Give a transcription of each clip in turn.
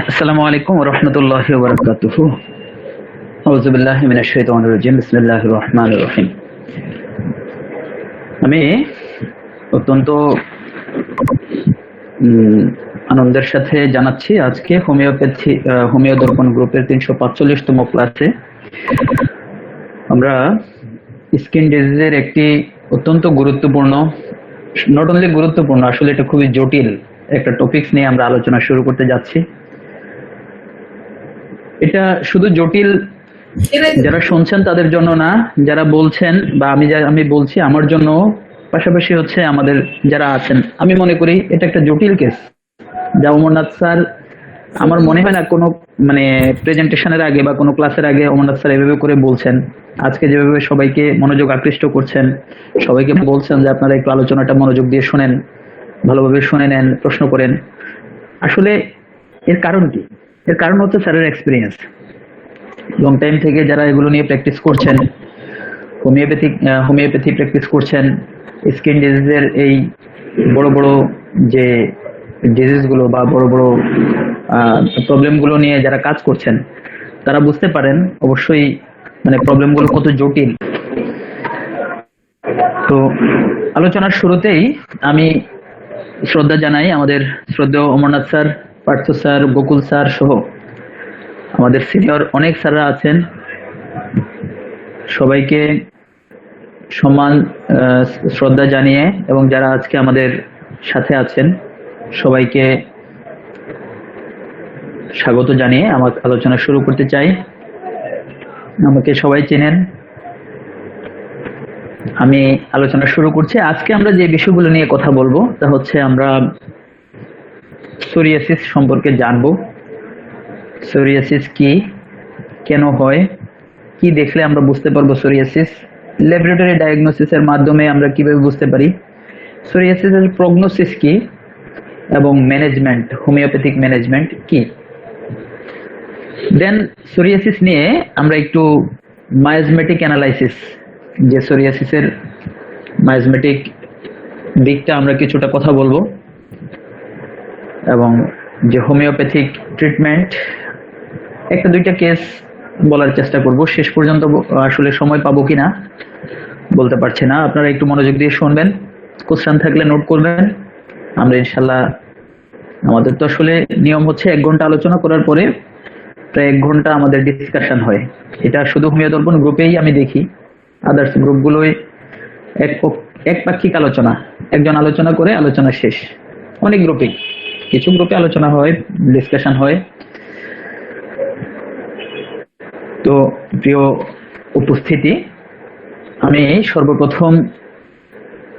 আসসালামু আলাইকুম ওয়া রাহমাতুল্লাহি ওয়া বারাকাতুহু। আউযু বিল্লাহি মিনাশ শাইতানির রাজিম। বিসমিল্লাহির রহমানির রহিম। আমি অত্যন্ত আনন্দের সাথে জানাচ্ছি আজকে হোমিও দর্পণ গ্রুপের 345তম ক্লাসে আমরা স্কিন ডিজিজের একটি অত্যন্ত গুরুত্বপূর্ণ, নট অনলি গুরুত্বপূর্ণ, আসলে এটা খুবই জটিল একটা টপিকস নিয়ে আমরা আলোচনা শুরু করতে যাচ্ছি। এটা শুধু জটিল যারা শুনছেন তাদের জন্য না, যারা বলছেন বা আমি বলছি আমার জন্য, পাশাপাশি হচ্ছে আমাদের যারা আছেন। আমি মনে করি এটা একটা জটিল কেস, যা অমরনাথ স্যার আমার মনে হয় না কোনো প্রেজেন্টেশনের আগে বা কোনো ক্লাসের আগে অমরনাথ স্যার এভাবে করে বলছেন। আজকে যেভাবে সবাইকে মনোযোগ আকৃষ্ট করছেন, সবাইকে বলছেন যে আপনারা একটু আলোচনাটা মনোযোগ দিয়ে শোনেন, ভালোভাবে শুনে নেন, প্রশ্ন করেন। আসলে এর কারণ কি? এর কারণ হচ্ছে স্যারের এক্সপিরিয়েন্স। লং টাইম থেকে যারা এগুলো নিয়ে প্র্যাকটিস করছেন, হোমিওপ্যাথি প্র্যাকটিস করছেন, স্কিন ডিজিজের এই বড় বড় যে ডিজিজগুলো বা বড় বড় প্রবলেমগুলো নিয়ে যারা কাজ করছেন, তারা বুঝতে পারেন অবশ্যই প্রবলেমগুলো কত জটিল। তো আলোচনার শুরুতেই আমি শ্রদ্ধা জানাই আমাদের শ্রদ্ধেয় অমরনাথ স্যার, পার্থ স্যার, বকুল স্যার সহ আমাদের সিনিয়র অনেক স্যাররা আছেন। সবাইকে সম্মান শ্রদ্ধা জানিয়ে এবং যারা আজকে আমাদের সাথে আছেন সবাইকে স্বাগত জানিয়ে আমার আলোচনা শুরু করতে চাই। আমাকে সবাই চেনেন, আমি আলোচনা শুরু করছি। আজকে আমরা যে বিষয়গুলো নিয়ে কথা বলবো তা হচ্ছে আমরা সোরিয়াসিস সম্পর্কে জানবো। সোরিয়াসিস কি, কেন হয়, কি দেখলে আমরা বুঝতে পারবো সোরিয়াসিস, ল্যাবরেটরি ডায়াগনোসিসের মাধ্যমে আমরা কিভাবে বুঝতে পারি, সোরিয়াসিসের প্রগনোসিস কি, এবং ম্যানেজমেন্ট, হোমিওপ্যাথিক ম্যানেজমেন্ট কি। দেন সোরিয়াসিস নিয়ে আমরা একটু মায়োজমেটিক অ্যানালাইসিস, যে সোরিয়াসিসের মায়োজমেটিক দিকটা আমরা কিছুটা কথা বলবো, এবং যে হোমিওপ্যাথিক ট্রিটমেন্ট একটা দুইটা কেস বলার চেষ্টা করব। শেষ পর্যন্ত আসলে সময় পাবো কিনা বলতে পারছি না, আপনারা একটু মনোযোগ দিয়ে শুনবেন, কোশ্চেন থাকলে নোট করবেন। আমরা ইনশাল্লাহ, আমাদের তো আসলে নিয়ম হচ্ছে 1 ঘন্টা আলোচনা করার পরে প্রায় 1 ঘন্টা আমাদের ডিসকাশন হয়। এটা শুধু হোমিও দর্পণ গ্রুপেই আমি দেখি, আদার্স গ্রুপগুলোই একপাক্ষিক আলোচনা, একজন আলোচনা করে আলোচনা শেষ। অনেক গ্রুপেই, কিছু গ্রুপে আলোচনা হয়, ডিসকাশন হয়। তো প্রিয় উপস্থিতি, আমি সর্বপ্রথম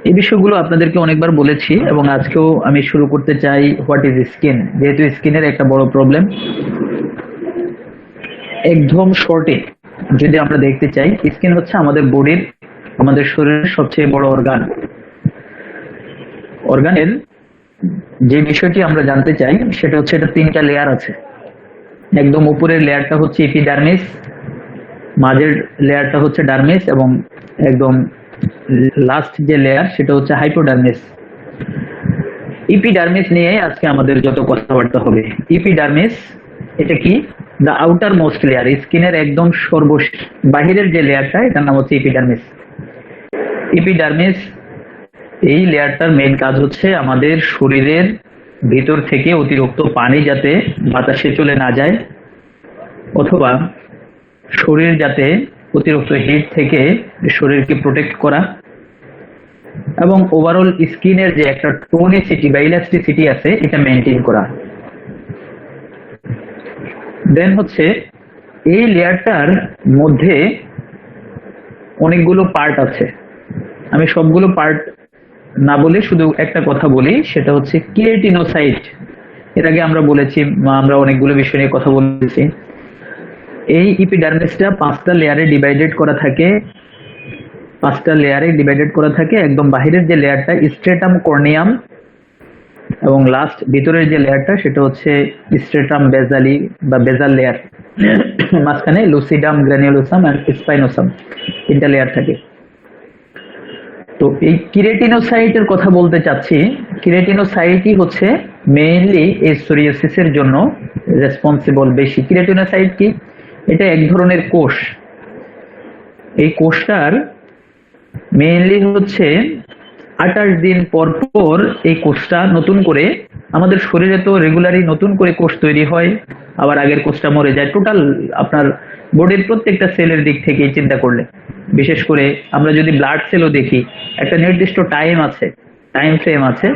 এই বিষয়গুলো আপনাদেরকে অনেকবার বলেছি এবং আজকেও আমি শুরু করতে চাই হোয়াট ইজ স্কিন, যেহেতু স্কিনের একটা বড় প্রবলেম। একদম শর্টে যদি আমরা দেখতে চাই, স্কিন হচ্ছে আমাদের বডির, আমাদের শরীরের সবচেয়ে বড় অর্গানের যে বিষয়টি আমরা জানতে চাই সেটা হচ্ছে এটা 3টা লেয়ার আছে। একদম উপরের লেয়ারটা হচ্ছে এপিডার্মিস, মাঝের লেয়ারটা হচ্ছে ডার্মিস, এবং একদম লাস্ট যে লেয়ার সেটা হচ্ছে হাইপোডার্মিস। ইপিডার্মিস নিয়ে আজকে আমাদের যত কথাবার্তা হবে। ইপিডার্মিস এটা কি? দ্য আউটার মোস্ট লেয়ার, স্কিনের একদম সর্বশেষ বাহিরের যে লেয়ারটা, এটার নাম হচ্ছে ইপিডার্মিস। ইপিডার্মিস এই লেয়ারটার মেইন কাজ হচ্ছে আমাদের শরীরের ভিতর থেকে অতিরিক্ত পানি যাতে বাতাসে চলে না যায়, অথবা শরীর যাতে অতিরিক্ত হিট থেকে শরীরকে প্রোটেক্ট করা, এবং ওভারঅল স্কিনের যে একটা টোনিসিটি বা ইলাস্টিসিটি আছে এটা মেনটেন করা। দেন হচ্ছে এই লেয়ারটার মধ্যে অনেকগুলো পার্ট আছে। আমি সবগুলো পার্ট না বলে শুধু একটা কথা বলি, সেটা হচ্ছে কেরাটিনোসাইট। এর আগে আমরা বলেছি, আমরা অনেকগুলো বিষয় নিয়ে কথা বলেছি। এই ইপিডার্মিসটা 5টা লেয়ারে ডিভাইডেড করা থাকে, 5টা লেয়ারে ডিভাইডেড করা থাকে। একদম বাহিরের যে লেয়ারটা স্ট্রেটাম কর্নিয়াম, এবং লাস্ট ভিতরের যে লেয়ারটা সেটা হচ্ছে স্ট্রেটাম বেজালি বা বেজাল লেয়ার। মাঝখানে লুসিডাম, গ্র্যানিউলোসাম এন্ড স্পাইনোসাম তিনটা লেয়ার থাকে। তো এই কিরেটিনোসাইটের কথা বলতে চাচ্ছি। কিরেটিনোসাইটই হচ্ছে মেইনলি এই সোরিয়াসিসের জন্য রেসপন্সিবল বেশি। কিরেটিনোসাইট কি? এটা এক ধরনের কোষ। এই কোষটার মেইনলি হচ্ছে 28 দিন পর পর এই কোষটা নতুন করে, আমাদের শরীরে তো রেগুলারই নতুন করে কোষ তৈরি হয়, আবার আগের কোষটা মরে যায়। টোটাল আপনার বডির প্রত্যেকটা সেলের দিক থেকে চিন্তা করলে, বিশেষ করে আমরা যদি ব্লাড সেলও দেখি, একটা নির্দিষ্ট টাইম আছে, টাইম ফ্রেম আছে।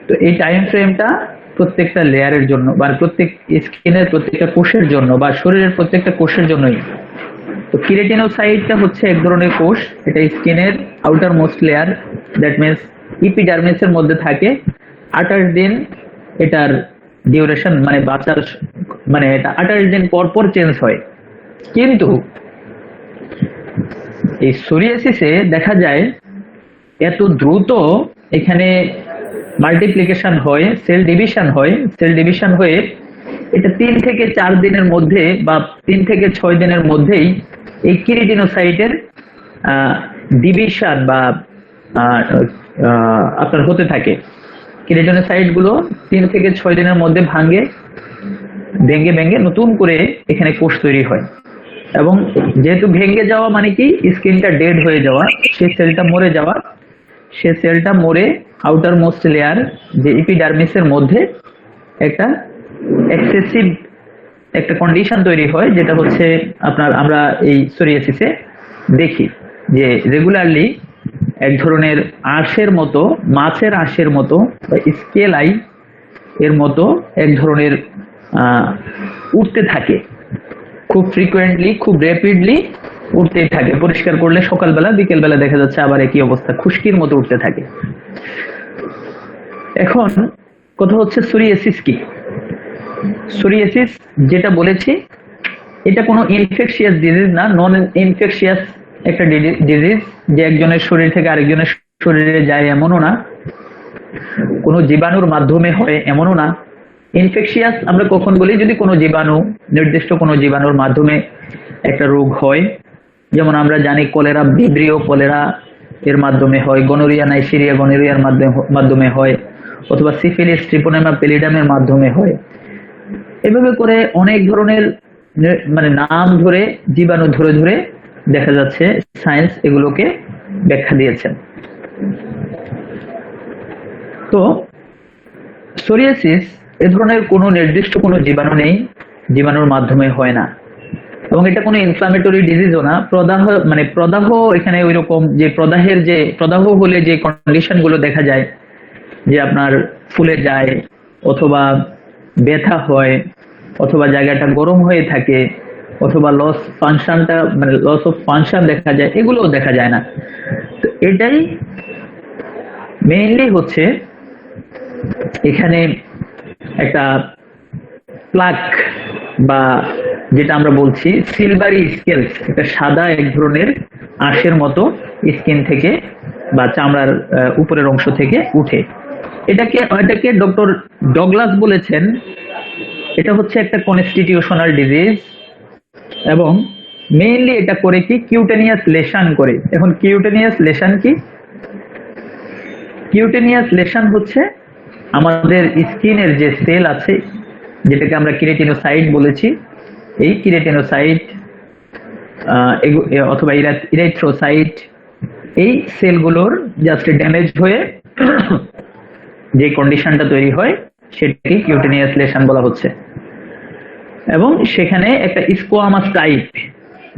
তো এই টাইম ফ্রেমটা প্রত্যেকটা লেয়ারের জন্য বা প্রত্যেক স্কিনের প্রত্যেকটা কোষের জন্য বা শরীরের প্রত্যেকটা কোষের জন্যই। তো কিরেটিনোসাইটটা হচ্ছে এক ধরনের কোষ, এটা স্কিনের outermost layer, that means ইপিডার্মিসের মধ্যে থাকে। 28 দিন এটার ডিউরেশন, মানে বাঁচার, মানে এটা 28 দিন পর পর চেঞ্জ হয়। কিন্তু এই সোরিয়াসিসে দেখা যায় এত দ্রুত এখানে মাল্টিপ্লিকেশন হয়, সেল ডিভিশন হয়, সেল ডিভিশন হয়ে এটা 3 থেকে 4 দিনের মধ্যে বা 3 থেকে 6 দিনের মধ্যেই এই কিরেটিনোসাইটের ডিভিশন বা আপনার হতে থাকে। কিরেটিনোসাইট গুলো 3 থেকে 6 দিনের মধ্যে ভেঙে ভেঙে নতুন করে এখানে কোষ তৈরি হয়। এবং যেহেতু ভেঙে যাওয়া মানে কি, স্কিনটা ডেড হয়ে যাওয়া, সেই সেলটা মরে যাওয়া, সে সেলটা মরে আউটার মোস্ট লেয়ার যে ইপিডার্মিসের মধ্যে একটা এক্সেসিভ একটা কন্ডিশন তৈরি হয়, যেটা হচ্ছে আপনার আমরা এই সোরিয়াসিসে দেখি যে রেগুলারলি এক ধরনের আঁশের মতো, মাছের আঁশের মতো বা স্কেল আই এর মতো এক ধরনের উঠতে থাকে, খুব ফ্রিকুয়েন্টলি, খুব র্যাপিডলি উঠতেই থাকে। পরিষ্কার করলে সকালবেলা বিকেলবেলা দেখা যাচ্ছে আবার একই অবস্থা, খুশকির মতো উঠতে থাকে। এখন কথা হচ্ছে সোরিয়াসিস কি? সোরিয়াসিস যেটা বলেছি, এটা কোনো ইনফেকশিয়াস ডিজিজ না, নন ইনফেকশিয়াস একটা ডিজিজ যে একজনের শরীর থেকে আরেকজনের শরীরে যায় এমনও না, কোনো জীবাণুর মাধ্যমে হয় এমনও না। ইনফেকশিয়াস আমরা কখন বলি? যদি কোনো জীবাণু, নির্দিষ্ট কোনো জীবাণুর মাধ্যমে একটা রোগ হয়, যেমন আমরা জানি কলেরা, ভিব্রিও কলেরা এর মাধ্যমে হয়, গনোরিয়া, নাইসেরিয়া গনোরিয়ার মাধ্যমে হয়, অথবা সিফিলিস, ট্রিপোনেমা প্যালিডামের মাধ্যমে হয়। এভাবে করে অনেক ধরনের মানে নাম ধরে, জীবাণু ধরে ধরে দেখা যাচ্ছে সায়েন্স এগুলোকে ব্যাখ্যা দিয়েছেন। তো সোরিয়াসিস এ ধরনের কোনো নির্দিষ্ট কোনো জীবাণু নেই, জীবাণুর মাধ্যমে হয় না, এবং এটা কোনো ইনফ্লামেটরি ডিজিজও না। প্রদাহ, মানে প্রদাহ এখানে ওই রকম যে প্রদাহের, যে প্রদাহ হলে যে কন্ডিশন গুলো দেখা যায়, যে আপনার ফুলে যায়, অথবা ব্যথা হয়, অথবা জায়গাটা গরম হয়ে থাকে, অথবা লস ফাংশনটা, মানে লস অফ ফাংশন দেখা যায়, এগুলোও দেখা যায় না। তো এটাই মেইনলি হচ্ছে এখানে একটা প্লাক বা যেটা আমরা বলছি সিলভারি স্কেলস, একটা সাদা এক ধরনের আঁশের মতো স্কিন থেকে বা চামড়ার উপরের অংশ থেকে উঠে। এটাকে ডক্টর ডগলাস বলেছেন এটা হচ্ছে একটা কনস্টিটিউশনাল ডিজিজ, এবং মেইনলি এটা করে কি, কিউটেনিয়াস লেশন করে। এখন কিউটেনিয়াস লেশন কি? কিউটেনিয়াস লেশন হচ্ছে আমাদের স্কিনের যে সেল আছে, যেটাকে আমরা কিরেটিনোসাইট বলেছি, এই কিরেটিনোসাইট অথবা ইরাইথ্রোসাইট, এই সেলগুলোর জাস্ট ড্যামেজ হয়ে যে কন্ডিশনটা তৈরি হয় সেটাকে কিউটেনিয়াস লেশন বলা হচ্ছে। এবং সেখানে একটা স্কোয়ামাস টাইপ,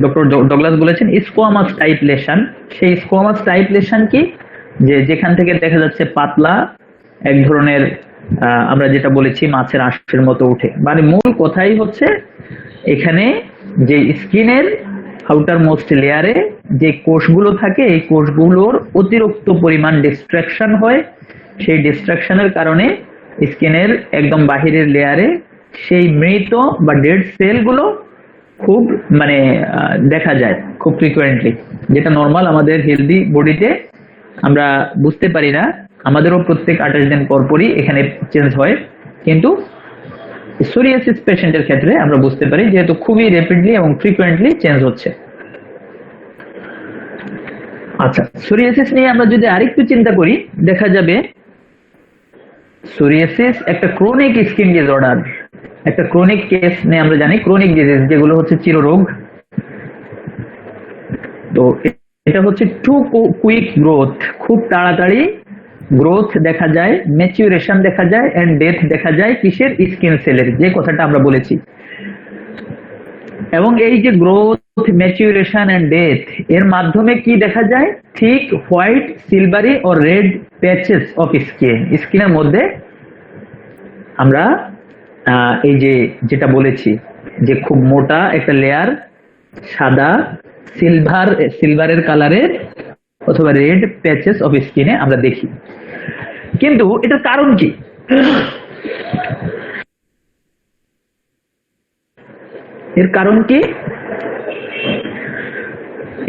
ডক্টর ডগলাস বলেছেন স্কোয়ামাস টাইপ লেশন। সেই স্কোয়ামাস টাইপ লেশন কি? যে যেখান থেকে দেখা যাচ্ছে পাতলা এক ধরনের আমরা যেটা বলেছি মাছের আঁশের মতো উঠে। মানে মূল কথাই হচ্ছে এখানে যে স্কিনের আউটার মোস্ট লেয়ারে যে কোষগুলো থাকে, এই কোষগুলোর অতিরিক্ত পরিমাণ ডিস্ট্রাকশন হয়। সেই ডিস্ট্রাকশনের কারণে স্কিনের একদম বাহিরের লেয়ারে সেই মৃত বা ডেড সেলগুলো খুব মানে দেখা যায় খুব ফ্রিকুয়েন্টলি, যেটা নর্মাল আমাদের হেলদি বডিতে আমরা বুঝতে পারি না। আমাদেরও প্রত্যেক 28 দিন পর পরই এখানে চেঞ্জ হয়, কিন্তু সোরিয়াসিস পেশেন্টের ক্ষেত্রে আমরা বুঝতে পারি যেহেতু খুবই র্যাপিডলি এবং ফ্রিকোয়েন্টলি চেঞ্জ হচ্ছে। আচ্ছা, সোরিয়াসিস নিয়ে আমরা যদি আরেকটু চিন্তা করি, দেখা যাবে সোরিয়াসিস একটা ক্রনিক স্কিন ডিসঅর্ডার, একটা ক্রনিক কেস নিয়ে আমরা জানি ক্রনিক ডিজিজ যেগুলো হচ্ছে চিররোগ। তো এটা হচ্ছে টু কুইক গ্রোথ, খুব তাড়াতাড়ি গ্রোথ দেখা যায়, ম্যাচিউরেশন দেখা যায় এন্ড ডেথ দেখা যায় কিসের, স্কিন সেলের, যে কথাটা আমরা বলেছি। এবং এই যে গ্রোথ, ম্যাচিউরেশন এন্ড ডেথ এর মাধ্যমে কি দেখা যায়, থিক হোয়াইট, সিলভারি ও রেড প্যাচেস অফ স্কিন, স্কিনের মধ্যে আমরা এই যে যেটা বলেছি যে খুব মোটা একটা লেয়ার সাদা সিলভারের কালারের অথবা রেড প্যাচেস অফ স্কিনে আমরা দেখি। কিন্তু এটার কারণ কি? এর কারণ কি?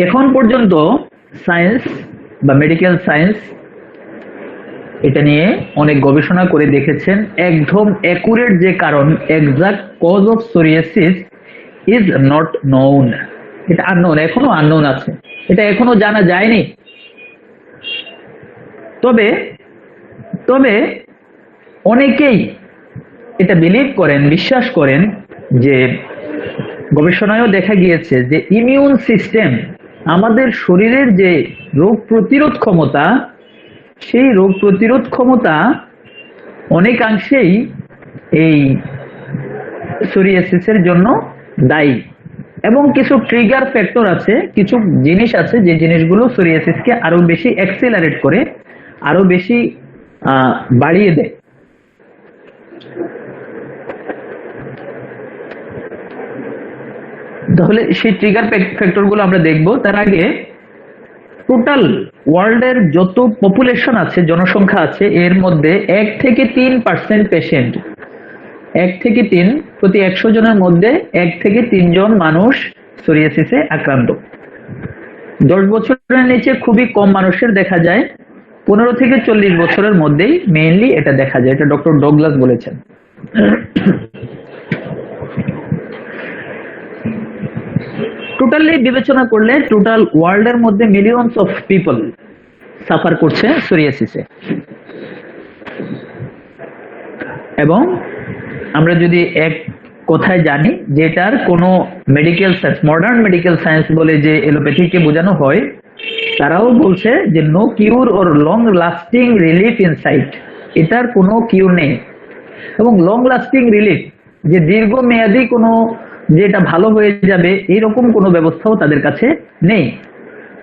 এখন পর্যন্ত সায়েন্স বা মেডিকেল সায়েন্স এটা নিয়ে অনেক গবেষণা করে দেখেছেন, একদম অ্যাকুরেট যে কারণ, exact cause of psoriasis is not known. এটা আননোন, এখনো আননোন আছে, এটা এখনো জানা যায়নি। তবে তবে অনেকেই এটা বিলিভ করেন, বিশ্বাস করেন যে গবেষণায়ও দেখা গিয়েছে যে ইমিউন সিস্টেম, আমাদের শরীরের যে রোগ প্রতিরোধ ক্ষমতা, সেই রোগ প্রতিরোধ ক্ষমতা অনেকাংশেই এই সোরিয়াসিসের জন্য দায়ী। এবং কিছু ট্রিগার ফ্যাক্টর আছে, কিছু জিনিস আছে যে জিনিসগুলো সোরিয়াসিসকে আরো বেশি অ্যাক্সেলারেট করে, আরো বেশি বাড়িয়ে দেয়। তাহলে সেই ট্রিগার ফ্যাক্টর গুলো আমরা দেখবো। তার আগে টোটাল ওয়ার্ল্ডের যত পপুলেশন আছে, জনসংখ্যা আছে, এর মধ্যে 1 থেকে 3% পেশেন্ট, 1 থেকে 3 প্রতি 100 জনের মধ্যে 1 থেকে 3 জন মানুষ সোরিয়াসিসে আক্রান্ত। 10 বছরের নিচে খুবই কম মানুষের দেখা যায়, 15 থেকে 40 বছরের মধ্যেই মেইনলি এটা দেখা যায়, এটা ডক্টর ডগলাস বলেছেন। টোটালি বিবেচনা করলে টোটাল ওয়ার্ল্ডের মধ্যে মিলিয়নস অফ পিপল সাফার করছে সোরিয়াসিসে। এবং আমরা যদি এক কথায় জানি যে এটার কোনো medical science, modern medical science বলে যে এলোপ্যাথিকে বোঝানো হয়, তারাও বলছে যে no cure or long lasting relief in sight, এটার কোনো কিউর নেই। এবং লং লাস্টিং রিলিফ, যে দীর্ঘমেয়াদী কোনো যেটা ভালো হয়ে যাবে এইরকম কোনো ব্যবস্থাও তাদের কাছে নেই।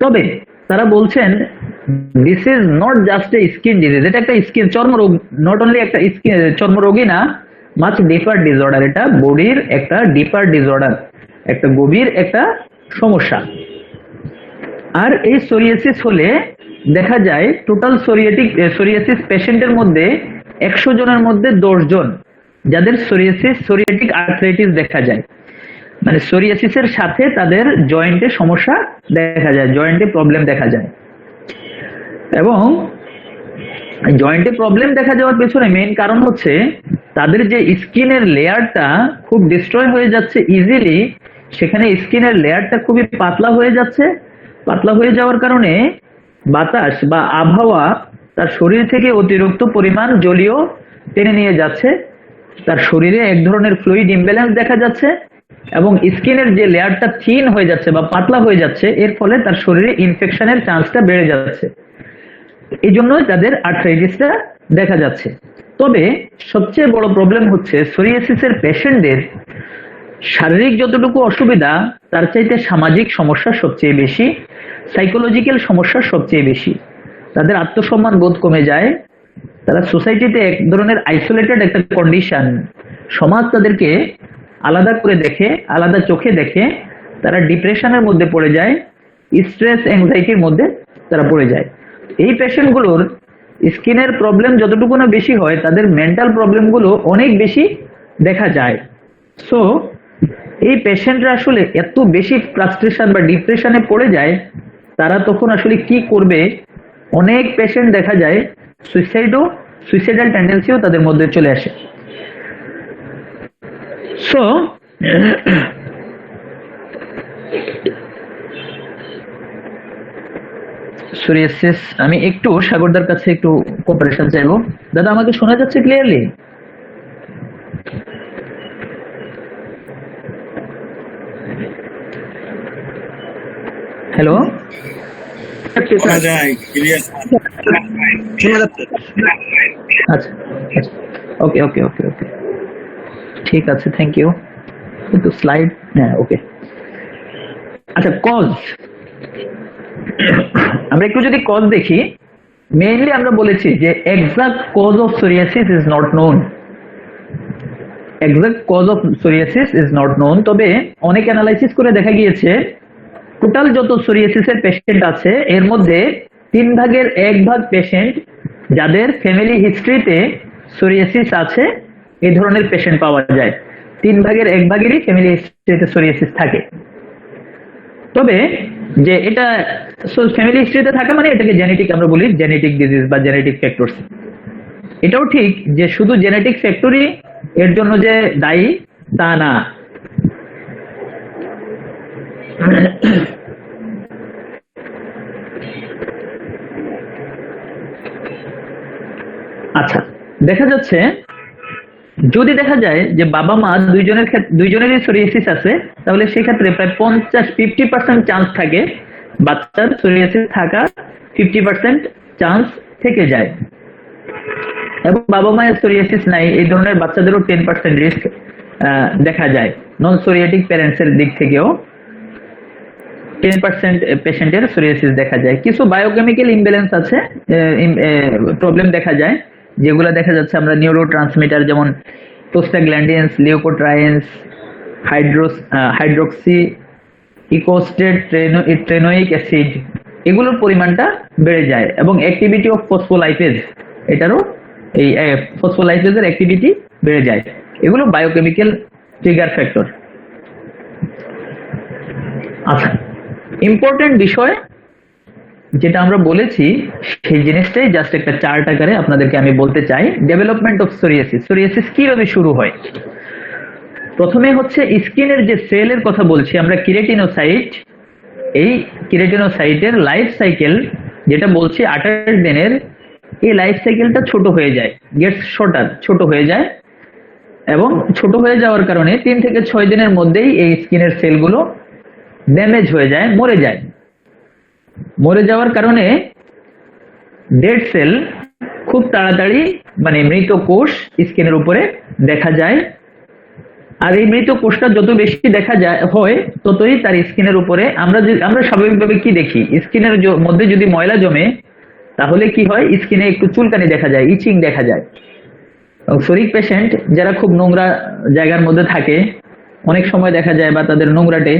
তবে তারা বলছেন this is not just a skin disease, এটা একটা স্কিন চর্মরোগ, নট অনলি একটা স্কিন চর্মরোগই না, মাচ ডিপার ডিসঅর্ডার, এটা বডির একটা ডিপার ডিসঅর্ডার, একটা গভীর একটা সমস্যা। আর এই সোরিয়াসিস হলে দেখা যায় টোটাল সোরিয়াসিস পেশেন্টের মধ্যে 100 জনের মধ্যে 10 জন যাদের সোরিয়াটিক আর্থ্রাইটিস দেখা যায়, মানে সোরিয়াসিসের সাথে তাদের জয়েন্টে সমস্যা দেখা যায়, জয়েন্টে প্রবলেম দেখা যায়। এবং জয়েন্টে প্রবলেম দেখা যাওয়ার পেছনে মেইন কারণ হচ্ছে তাদের যে স্কিনের লেয়ারটা খুব ডিস্ট্রয় হয়ে যাচ্ছে ইজিলি, সেখানে স্কিনের লেয়ারটা খুবই পাতলা হয়ে যাচ্ছে। পাতলা হয়ে যাওয়ার কারণে বাতাস বা আবহাওয়া তার শরীর থেকে অতিরিক্ত পরিমাণ জলীয় টেনে নিয়ে যাচ্ছে, তার শরীরে এক ধরনের ফ্লুইড ইমব্যালেন্স দেখা যাচ্ছে, এবং স্কিনের যে লেয়ারটা থিন হয়ে যাচ্ছে বা পাতলা হয়ে যাচ্ছে, এর ফলে তার শরীরে ইনফেকশনের চান্সটা বেড়ে যাচ্ছে, এই জন্যই তাদের আর্থ্রাইটিসটা দেখা যাচ্ছে। তবে সবচেয়ে বড় প্রবলেম হচ্ছে সোরিয়াসিসের পেশেন্টদের শারীরিক যতটুকু অসুবিধা, তার চাইতে সামাজিক সমস্যা সবচেয়ে বেশি, সাইকোলজিক্যাল সমস্যা সবচেয়ে বেশি। তাদের আত্মসম্মান বোধ কমে যায়, তারা সোসাইটিতে এক ধরনের আইসোলেটেড একটা কন্ডিশন, সমাজ তাদেরকে আলাদা করে দেখে, আলাদা চোখে দেখে, তারা ডিপ্রেশনের মধ্যে পড়ে যায়, স্ট্রেস অ্যাংজাইটির মধ্যে তারা পড়ে যায়। এই পেশেন্টগুলোর স্কিনের প্রবলেম যতটুকু না বেশি হয়, তাদের মেন্টাল প্রবলেমগুলো অনেক বেশি দেখা যায়। সো এই পেশেন্টরা আসলে এত বেশি ফ্রাস্ট্রেশন বা ডিপ্রেশনে পড়ে যায়, তারা তখন আসলে কি করবে? অনেক পেশেন্ট দেখা যায় সুইসাইডাল টেন্ডেন্সিও তাদের মধ্যে চলে আসে। সো সোরিয়াসিস, আমি একটু সাগরদার কাছে একটু কোঅপারেশন চাইবো। দাদা আমাকে শোনা যাচ্ছে ক্লিয়ারলি? হ্যালো, আচ্ছা আচ্ছা, ওকে ওকে ওকে ওকে, ঠিক আছে, থ্যাংক ইউ। কিন্তু স্লাইড, হ্যাঁ ওকে। আচ্ছা, কজ, আমরা একটু যদি কজ দেখি, মেইনলি আমরা বলেছি যে exact cause of psoriasis is not known. Exact cause of psoriasis is not known, তবে অনেক অ্যানালাইসিস করে দেখা গিয়েছে টোটাল যত সোরিয়াসিসের পেশেন্ট আছে এর মধ্যে 1/3 পেশেন্ট যাদের ফ্যামিলি হিস্ট্রিতে সোরিয়াসিস আছে, এই ধরনের পেশেন্ট পাওয়া যায়। 1/3 ফ্যামিলি হিস্ট্রিতে সোরিয়াসিস থাকে। তবে যে এটা ফ্যামিলি হিস্ট্রিতে থাকা মানে এটাকে জেনেটিক আমরা বলি, জেনেটিক ডিজিজ বা জেনেটিক ফ্যাক্টরস। এটাও ঠিক যে শুধু জেনেটিক ফ্যাক্টরই এর জন্য যে দায়ী তা না। আচ্ছা, দেখা যাচ্ছে যদি দেখা যায় যে বাবা মা দুইজনেরই সোরিয়াসিস আছে, তাহলে সেক্ষেত্রে প্রায় 50% চান্স থাকে বাচ্চার সোরিয়াসিস থাকা, 50% চান্স থেকে যায়। এবং বাবা মায়ের সোরিয়াসিস নাই, এই ধরনের বাচ্চাদেরও 10% রিস্ক দেখা যায়। নন সোরিয়াটিক প্যারেন্টসের দিক থেকেও 10% পেশেন্টের সোরিয়াসিস দেখা যায়। কিছু বায়োকেমিক্যাল ইমব্যালেন্স আছে, প্রবলেম দেখা যায়, যেগুলো দেখা যাচ্ছে আমরা নিউরো ট্রান্সমিটার যেমন প্রোস্টাগ্ল্যান্ডিনস, লিউকোট্রাইন্স, হাইড্রোক্সি ইকোস্টেট ট্রেনোইক অ্যাসিড, এগুলোর পরিমাণটা বেড়ে যায়। এবং অ্যাক্টিভিটি অফ ফসফোলাইপেজ, এটারও এই ফসফোলাইপেজের অ্যাক্টিভিটি বেড়ে যায়। এগুলো বায়োকেমিক্যাল ট্রিগার ফ্যাক্টর। আচ্ছা, ইম্পর্টেন্ট বিষয় যেটা আমরা বলেছি সেই জিনিসটাই জাস্ট একটা চার্ট আকারে আপনাদেরকে আমি বলতে চাই। ডেভেলপমেন্ট অফ সোরিয়াসিস, সোরিয়াসিস কিভাবে শুরু হয়? প্রথমে হচ্ছে স্কিনের যে সেলের কথা বলছি আমরা, কিরেটিনোসাইট, এই কিরেটিনোসাইটের লাইফ সাইকেল যেটা বলছি 28 দিনের, এই লাইফ সাইকেলটা ছোট হয়ে যায়, গেটস শর্টার, ছোট হয়ে যায়। এবং ছোট হয়ে যাওয়ার কারণে 3 থেকে 6 দিনের মধ্যেই এই স্কিনের সেলগুলো ড্যামেজ হয়ে যায়, মরে যায়। মরে যাওয়ার কারণে ডেড সেল খুব তাড়াতাড়ি, মানে মৃত কোষ স্কিনের উপরে দেখা যায়। আর এই মৃত কোষটা যত বেশি দেখা যায় হয়, ততই তার স্কিনের উপরে আমরা স্বাভাবিকভাবে কি দেখি, স্কিনের মধ্যে যদি ময়লা জমে তাহলে কি হয়, স্কিনে একটু চুলকানি দেখা যায়, ইচিং দেখা যায়। সোরিক পেশেন্ট যারা খুব নোংরা জায়গার মধ্যে থাকে অনেক সময় দেখা যায়, বা তাদের নোংরাটে,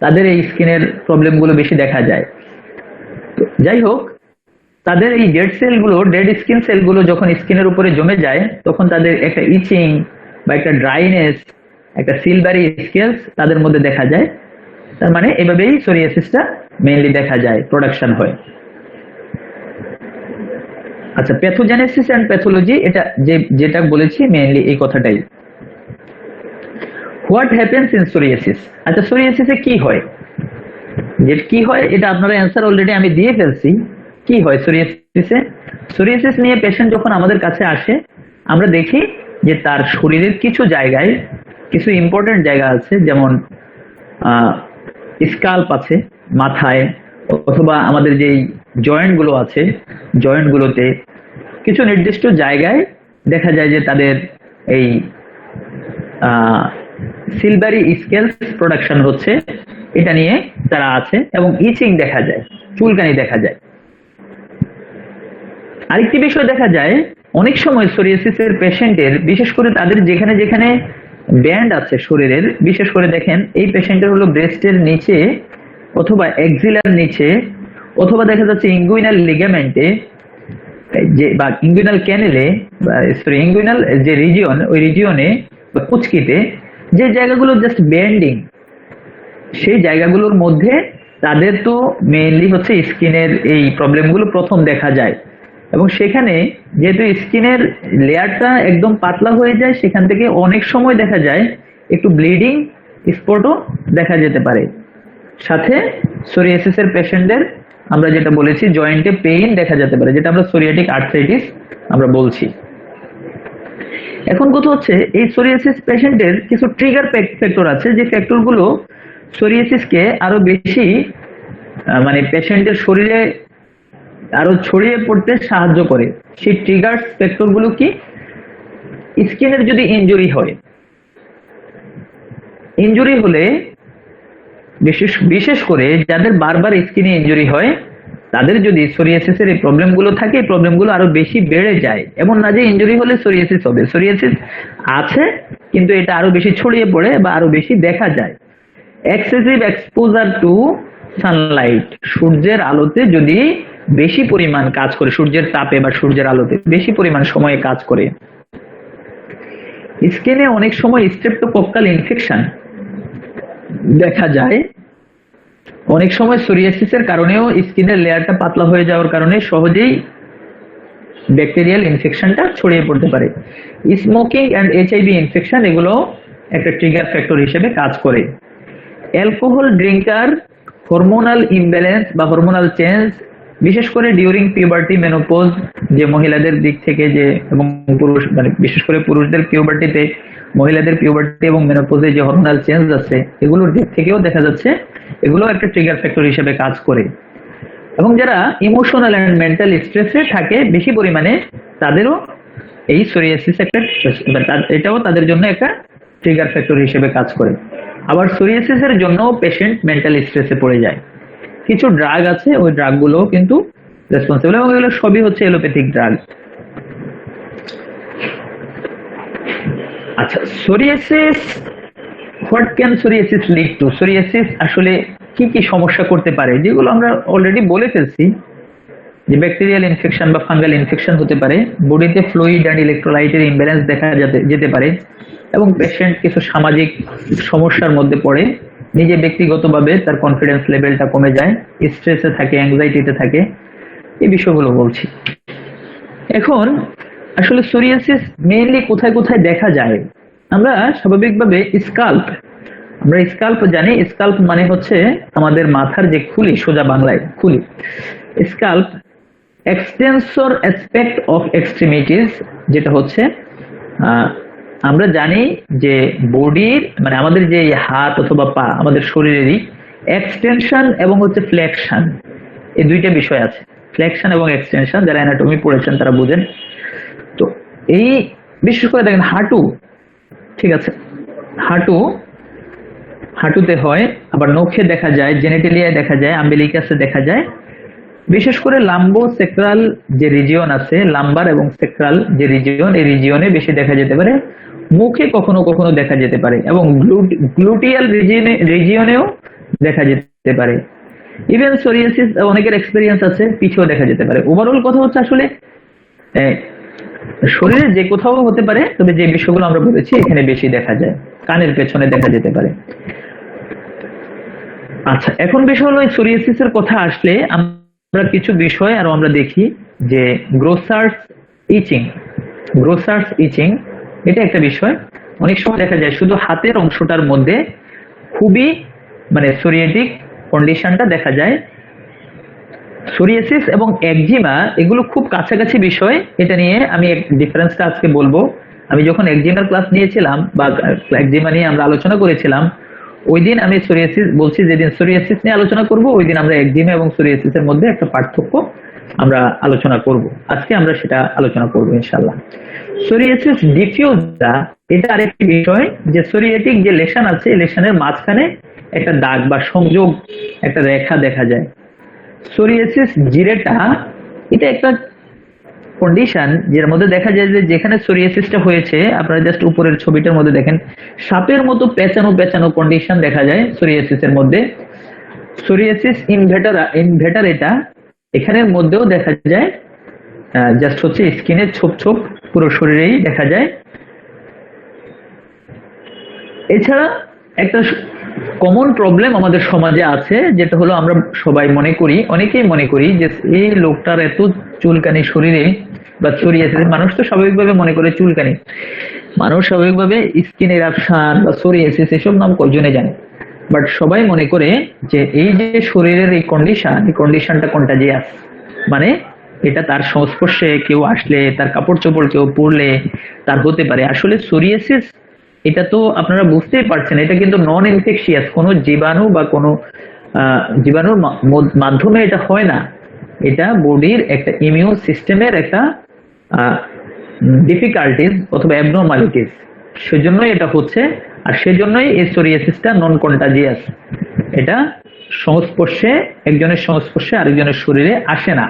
তাদের এই স্কিনের প্রবলেমগুলো বেশি দেখা যায়। যাই হোক, তাদের এই ডেড সেলগুলো, ডেড স্কিন সেলগুলো যখন স্কিনের উপরে জমে যায়, তখন তাদের একটা ইচিং বা একটা ড্রাইনেস, একটা সিলভারি স্কেলস তাদের মধ্যে দেখা যায়। তার মানে এভাবেই সোরিয়াসিসটা মেইনলি দেখা যায়, প্রোডাকশন হয়। আচ্ছা, প্যাথোজেনেসিস এন্ড প্যাথোলজি, এটা যেটা বলেছি মেইনলি এই কথাটাই। What happens in psoriasis? আচ্ছা, সোরিয়াসিসে কি হয়, যে কি হয় এটা আপনারা অ্যান্সার অলরেডি আমি দিয়ে ফেলছি। কি হয় সোরিয়াসিসে? সোরিয়াসিস নিয়ে পেশেন্ট যখন আমাদের কাছে আসে, আমরা দেখি যে তার শরীরের কিছু জায়গায় কিছু ইম্পর্টেন্ট জায়গা আছে, যেমন স্কাল্প আছে মাথায়, অথবা আমাদের যেই জয়েন্ট গুলো আছে, জয়েন্ট গুলোতে কিছু নির্দিষ্ট জায়গায় দেখা যায় যে তাদের এই সিলভারি স্কেলস প্রোডাকশন হচ্ছে, এটা নিয়ে তারা আছে। এবং ইচিং দেখা যায়, চুলকানি দেখা যায়। আরেকটি বিষয় দেখা যায়, অনেক সময় সোরিয়াসিসের পেশেন্টের, বিশেষ করে তাদের যেখানে যেখানে ব্যান্ড আছে শরীরের, বিশেষ করে দেখেন এই পেশেন্টের হলো ব্রেস্টের নিচে, অথবা এক্সিলার নিচে, অথবা দেখা যাচ্ছে ইঙ্গুইনাল লিগামেন্টে, যে বা ইঙ্গুইনাল ক্যানেলে, ইঙ্গুইনাল যে রিজিয়ন, ওই রিজিয়নে বা কুচকিতে যে জায়গাগুলো জাস্ট ব্যান্ডিং, সেই জায়গাগুলোর মধ্যে তাদের তো মেইনলি হচ্ছে স্কিনের এই প্রবলেমগুলো প্রথম দেখা যায়। এবং সেখানে যেহেতু স্কিনের লেয়ারটা একদম পাতলা হয়ে যায়, সেখান থেকে অনেক সময় দেখা যায় একটু ব্লিডিং স্পটও দেখা যেতে পারে। সাথে সোরিয়াসিস এর পেশেন্টদের আমরা যেটা বলেছি জয়েন্টে পেইন দেখা যেতে পারে, যেটা আমরা সোরিয়াটিক আর্থ্রাইটিস আমরা বলছি। এখন কথা হচ্ছে এই সোরিয়াসিস পেশেন্টের কিছু ট্রিগার ফ্যাক্টর আছে, যে ফ্যাক্টরগুলো সোরিয়াসিসকে আরো বেশি মানে পেশেন্টের শরীরে আরো ছড়িয়ে পড়তে সাহায্য করে। সেই ট্রিগার ফ্যাক্টরগুলো কি? স্কিনের যদি ইনজুরি হয়, ইনজুরি হলে বিশেষ করে যাদের বারবার স্কিনে ইনজুরি হয় তাদের যদি সোরিয়াসিসের এই প্রবলেমগুলো থাকে, এই প্রবলেমগুলো আরো বেশি বেড়ে যায়। এমন না যে ইনজুরি হলে সোরিয়াসিস হবে, সোরিয়াসিস আছে কিন্তু এটা আরো বেশি ছড়িয়ে পড়ে বা আরো বেশি দেখা যায়। এক্সেসিভ এক্সপোজার টু সানলাইট, সূর্যের আলোতে যদি বেশি পরিমাণ কাজ করে, সূর্যের তাপে বা সূর্যের আলোতে বেশি পরিমাণ সময়ে কাজ করে। স্কিনে অনেক সময় স্ট্রেপ্টোকক্কাল ইনফেকশন দেখা যায়। অনেক সময় সোরিয়াসিসের কারণেও স্কিনের লেয়ারটা পাতলা হয়ে যাওয়ার কারণে সহজেই ব্যাকটেরিয়াল ইনফেকশনটা ছড়িয়ে পড়তে পারে। স্মোকিং অ্যান্ড এইচআইভি ইনফেকশন এগুলো একটা ট্রিগার ফ্যাক্টর হিসেবে কাজ করে। অ্যালকোহল ড্রিঙ্কার, হরমোনাল ইমব্যালেন্স বা হরমোনাল চেঞ্জ, বিশেষ করে ডিউরিং পিউবার্টি মেনোপজ, যে মহিলাদের দিক থেকে যে এবং পুরুষ মানে বিশেষ করে পুরুষদের পিউবার্টিতে, মহিলাদের পিউবার্টি এবং মেনোপজে যে হরমোনাল চেঞ্জ আছে এগুলোর দিক থেকেও দেখা যাচ্ছে এগুলো একটা ট্রিগার ফ্যাক্টর হিসেবে কাজ করে। এবং যারা ইমোশনাল এন্ড মেন্টাল স্ট্রেসে থাকে বেশি পরিমাণে তাদেরও এই সোরিয়াসিস একটা, এটাও তাদের জন্য একটা ট্রিগার ফ্যাক্টর হিসেবে কাজ করে। আবার সোরিয়াসিসের জন্য পেশেন্ট মেন্টাল স্ট্রেসে পড়ে যায়। কিছু ড্রাগ আছে, ওই ড্রাগগুলো কিন্তু রেসপন্সিবল, এবং এগুলো সবই হচ্ছে এলোপ্যাথিক ড্রাগ। আচ্ছা, psoriasis, what can psoriasis lead to? Psoriasis আসলে কি কি সমস্যা করতে পারে, যেগুলো আমরা অলরেডি বলে ফেলছি, যে ব্যাকটেরিয়াল ইনফেকশন বা ফাঙ্গাল ইনফেকশন হতে পারে, বডিতে ফ্লুইড অ্যান্ড ইলেকট্রোলাইটের ইমব্যালেন্স দেখা যেতে পারে, এবং পেশেন্ট কিছু সামাজিক সমস্যার মধ্যে পড়ে, নিজে ব্যক্তিগতভাবে তার কনফিডেন্স লেভেলটা কমে যায়, স্ট্রেসে থাকে, অ্যাংজাইটিতে থাকে, এই বিষয়গুলো বলছি। এখন আসলে সোরিয়াসিস মেইনলি কোথায় কোথায় দেখা যায়? আমরা স্বাভাবিকভাবে স্কাল্প, আমরা স্কাল্প জানি, স্কাল্প মানে হচ্ছে আমাদের মাথার যে খুলি, সোজা বাংলায় খুলি। SCALP extensor aspect of extremities, যেটা হচ্ছে আমরা জানি যে বডির মানে আমাদের যে হাত অথবা পা, আমাদের শরীরেরই এক্সটেনশন এবং হচ্ছে ফ্লেকশন, এই দুইটা বিষয় আছে। ফ্লেকশন এবং এক্সটেনশন যারা অ্যানাটমি পড়েছেন তারা বুঝেন। তো এই বিশেষ করে দেখেন হাঁটু, ঠিক আছে, হাঁটুতে হয়, আবার নখে দেখা যায়, জেনিটেলিয়ায় দেখা যায়, আম্বিলিকাসে দেখা যায়। বিশেষ করে লাম্বো সেক্রাল যে রিজিয়ন আছে, লাম্বার এবং সেক্রাল যে রিজিয়ন, এই রিজিয়নে বেশি দেখা যেতে পারে। মুখে কখনো কখনো দেখা যেতে পারে, এবং গ্লুটিয়াল রিজিয়নেও দেখা যেতে পারে। ইভেন সোরিয়াসিস অনেকের এক্সপেরিয়েন্স আছে পিছেও দেখা যেতে পারে। ওভারঅল কথা হচ্ছে আসলে শরীরে যে কোথাও হতে পারে, তবে যে বিষয়গুলো আমরা বলেছি এখানে বেশি দেখা যায়, কানের পেছনে দেখা যেতে পারে। আচ্ছা, এখন বিষয় হলো এই সোরিয়াসিসের কথা আসলে আমরা কিছু বিষয় আরো আমরা দেখি, যে গ্রোসার্স ইচিং, এটা একটা বিষয়। অনেক সময় দেখা যায় শুধু হাতের অংশটার মধ্যে খুবই মানে সোরিয়াটিক কন্ডিশনটা দেখা যায়। সোরিয়াসিস এবং একজিমা এগুলো খুব কাছাকাছি বিষয়, এটা নিয়ে আমি ডিফারেন্সটা আজকে বলবো। আমি যখন একজিমার ক্লাস নিয়েছিলাম বা একজিমা নিয়ে আমরা আলোচনা করেছিলাম, ওই দিন আমি সোরিয়াসিস বলছি, যেদিন সোরিয়াসিস নিয়ে আলোচনা করব ওই দিন আমরা একজিমা এবং সোরিয়াসিসের মধ্যে একটা পার্থক্য আমরা আলোচনা করব। আজকে আমরা সেটা আলোচনা করব ইনশাআল্লাহ। সোরিয়াসিস ডিফিউজা, এটা আরেকটি বিষয়, যে সোরিয়াটিক যে লেশন আছে, লেশনের মাঝখানে একটা দাগ বা সংযোগ, একটা রেখা দেখা যায়। সোরিয়াসিস জিরেটা, এটা একটা কন্ডিশন যের মধ্যে দেখা যায় যে যেখানে সোরিয়াসিসটা হয়েছে, আপনারা জাস্ট উপরের ছবিটার মধ্যে দেখেন সাপের মতো পেঁচানো পেঁচানো কন্ডিশন দেখা যায় সোরিয়াসিসের মধ্যে। সোরিয়াসিস ইনভেটার এটা এখানের মধ্যেও দেখা যায়, জাস্ট হচ্ছে স্কিনের ছোপ ছোপ পুরো শরীরেই দেখা যায়। এছাড়া একটা কমন প্রবলেম আমাদের সমাজে আছে, যেটা হলো আমরা সবাই মনে করি, অনেকেই মনে করি যে এই লোকটার এত চুলকানি শরীরে, বা সোরিয়াসিস, মানুষ তো স্বাভাবিকভাবে মনে করে চুলকানি, মানুষ স্বাভাবিকভাবে স্কিন এরাপশন বা সোরিয়াসিস এসব নাম কয়জনে জানে, বাট সবাই মনে করে যে এই যে শরীরের এই কন্ডিশনটা কন্টাজিয়াস, মানে এটা তার সংস্পর্শে কেউ আসলে, তার কাপড় চোপড় কেউ পরলে তার হতে পারে। আসলে সোরিয়াসিস এটা তো আপনারা বুঝতেই পারছেন, এটা কিন্তু নন ইনফেকশিয়াস, কোনো জীবাণু বা কোনো জীবাণুর মাধ্যমে এটা হয় না, এটা বডির একটা ইমিউন সিস্টেমের একটা ডিফিকাল্টিস অথবা অ্যাবনর্মালিটিস, সেজন্যই এটা হচ্ছে। আর সেজন্যই এই সোরিয়াসিসটা নন কন্টাজিয়াস, এটা সংস্পর্শে, একজনের সংস্পর্শে আরেকজনের শরীরে আসে না।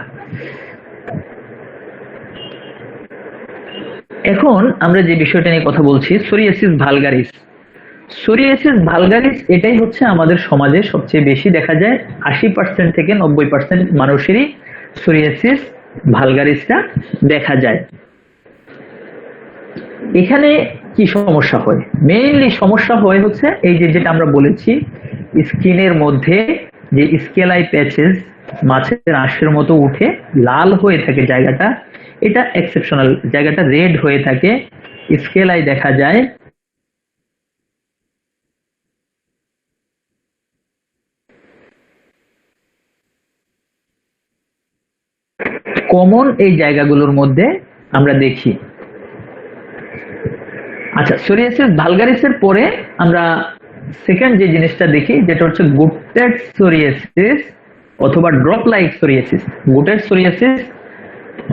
এখন আমরা যে বিষয়টা নিয়ে কথা বলছি, সোরিয়াসিস ভালগারিস। সোরিয়াসিস ভালগারিস এটাই হচ্ছে আমাদের সমাজে সবচেয়ে বেশি দেখা যায়, 80% থেকে 90% মানুষেরই সোরিয়াসিস ভালগারিসটা দেখা যায়। এখানে কি সমস্যা হয়? মেইনলি সমস্যা হয় হচ্ছে এই যে যেটা আমরা বলেছি, স্কিনের মধ্যে যে স্কেলাই প্যাচেস মাছের আঁশের মতো উঠে লাল হয়ে থাকে জায়গাটা, এটা এক্সেপশনাল, জায়গাটা রেড হয়ে থাকে, স্কেলাই দেখা যায়। কমন এই জায়গাগুলোর মধ্যে আমরা দেখি। আচ্ছা, সোরিয়াসিস ভালগারিসের পরে আমরা সেকেন্ড যে জিনিসটা দেখি, যেটা হচ্ছে গুটেড সোরিয়াসিস অথবা ড্রপ লাইক সোরিয়াসিস। গুটেড সোরিয়াসিস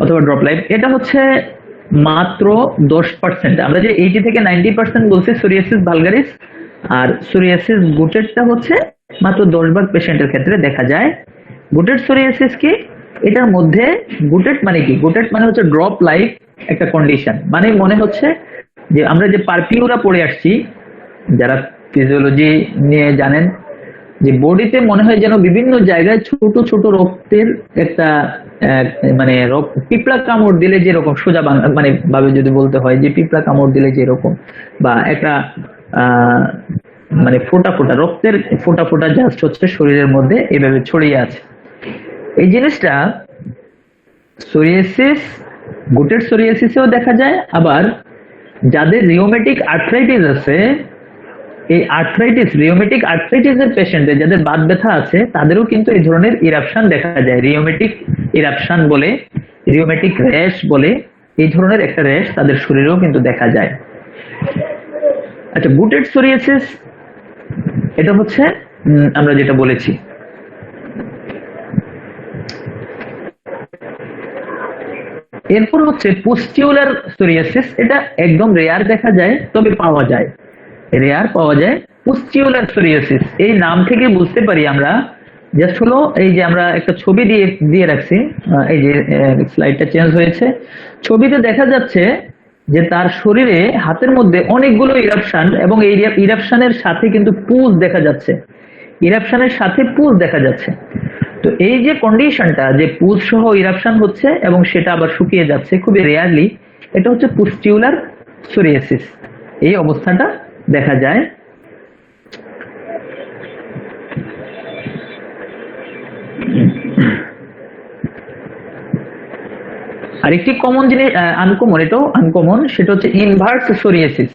অথবা ড্রপ লাইক, এটা হচ্ছে মাত্র 10%। আমরা যে 80 থেকে 90% বলছি সোরিয়াসিস ভালগারিস, আর সোরিয়াসিস গুটেডটা হচ্ছে মাত্র 10 ভাগ পেশেন্টের ক্ষেত্রে দেখা যায়। গুটেড সোরিয়াসিস কি? এটার মধ্যে গুটেড মানে কি? গুটেড মানে হচ্ছে ড্রপ লাইক একটা কন্ডিশন, মানে মনে হচ্ছে যে আমরা যে পারফিউরা পড়ে আসছি, যারা ফিজিওলজি নিয়ে জানেন, যে বডিতে মনে হয় যেন বিভিন্ন জায়গায় ছোট ছোট রক্তের একটা মানে পিঁপড়া কামড় দিলে যেরকম, সোজা মানে ভাবে যদি বলতে হয়, যে পিঁপড়া কামড় দিলে যেরকম, বা একটা মানে ফোটা ফোটা রক্তের ফোটা ফোটা জাস্ট হচ্ছে শরীরের মধ্যে এভাবে ছড়িয়ে আছে। এই জিনিসটা সোরিয়াসিস, গুটেড সোরিয়াসিসেও দেখা যায়। আবার যাদের রিওমেটিক আর্থ্রাইটিস আছে, এই আর্থ্রাইটিস, রিওমেটিক আর্থ্রাইটিসের পেশেন্টদের, যাদের বাত ব্যথা আছে, তাদেরও কিন্তু এই ধরনের ইরাপশন দেখা যায়। রিওমেটিক ইরাপশন বলে, রিওমেটিক র্যাশ বলে, এই ধরনের একটা র্যাশ তাদের শরীরেও কিন্তু দেখা যায়। আচ্ছা, গুটেড সোরিয়াসিস এটা হচ্ছে আমরা যেটা বলেছি। এরপর হচ্ছে পুস্টিউলার সোরিয়াসিস, এটা একদম রেয়ার দেখা যায়, তবে পাওয়া যায়, রেয়ার পাওয়া যায়। পুস্টিউলার সোরিয়াসিস, এই নাম থেকে বুঝতে পারি আমরা, জাস্ট হলো এই যে আমরা একটা ছবি দিয়ে রাখছি, এই যে স্লাইডটা চেঞ্জ হয়েছে, ছবিতে দেখা যাচ্ছে যে তার শরীরে হাতের মধ্যে অনেকগুলো ইরাপশন, এবং এই ইরাপশনের সাথে কিন্তু পুজ দেখা যাচ্ছে, ইরাপশনের সাথে পুজ দেখা যাচ্ছে। তো এই যে কন্ডিশনটা, যে পুজ সহ ইরাপশন হচ্ছে এবং সেটা আবার শুকিয়ে যাচ্ছে খুবই রেয়ারলি, এটা হচ্ছে পুস্টিউলার সোরিয়াসিস, এই অবস্থাটা দেখা যায়। আরেকটি কমন জিনিস, আনকমন, এটাও আনকমন, সেটা হচ্ছে ইনভার্স সোরিয়াসিস।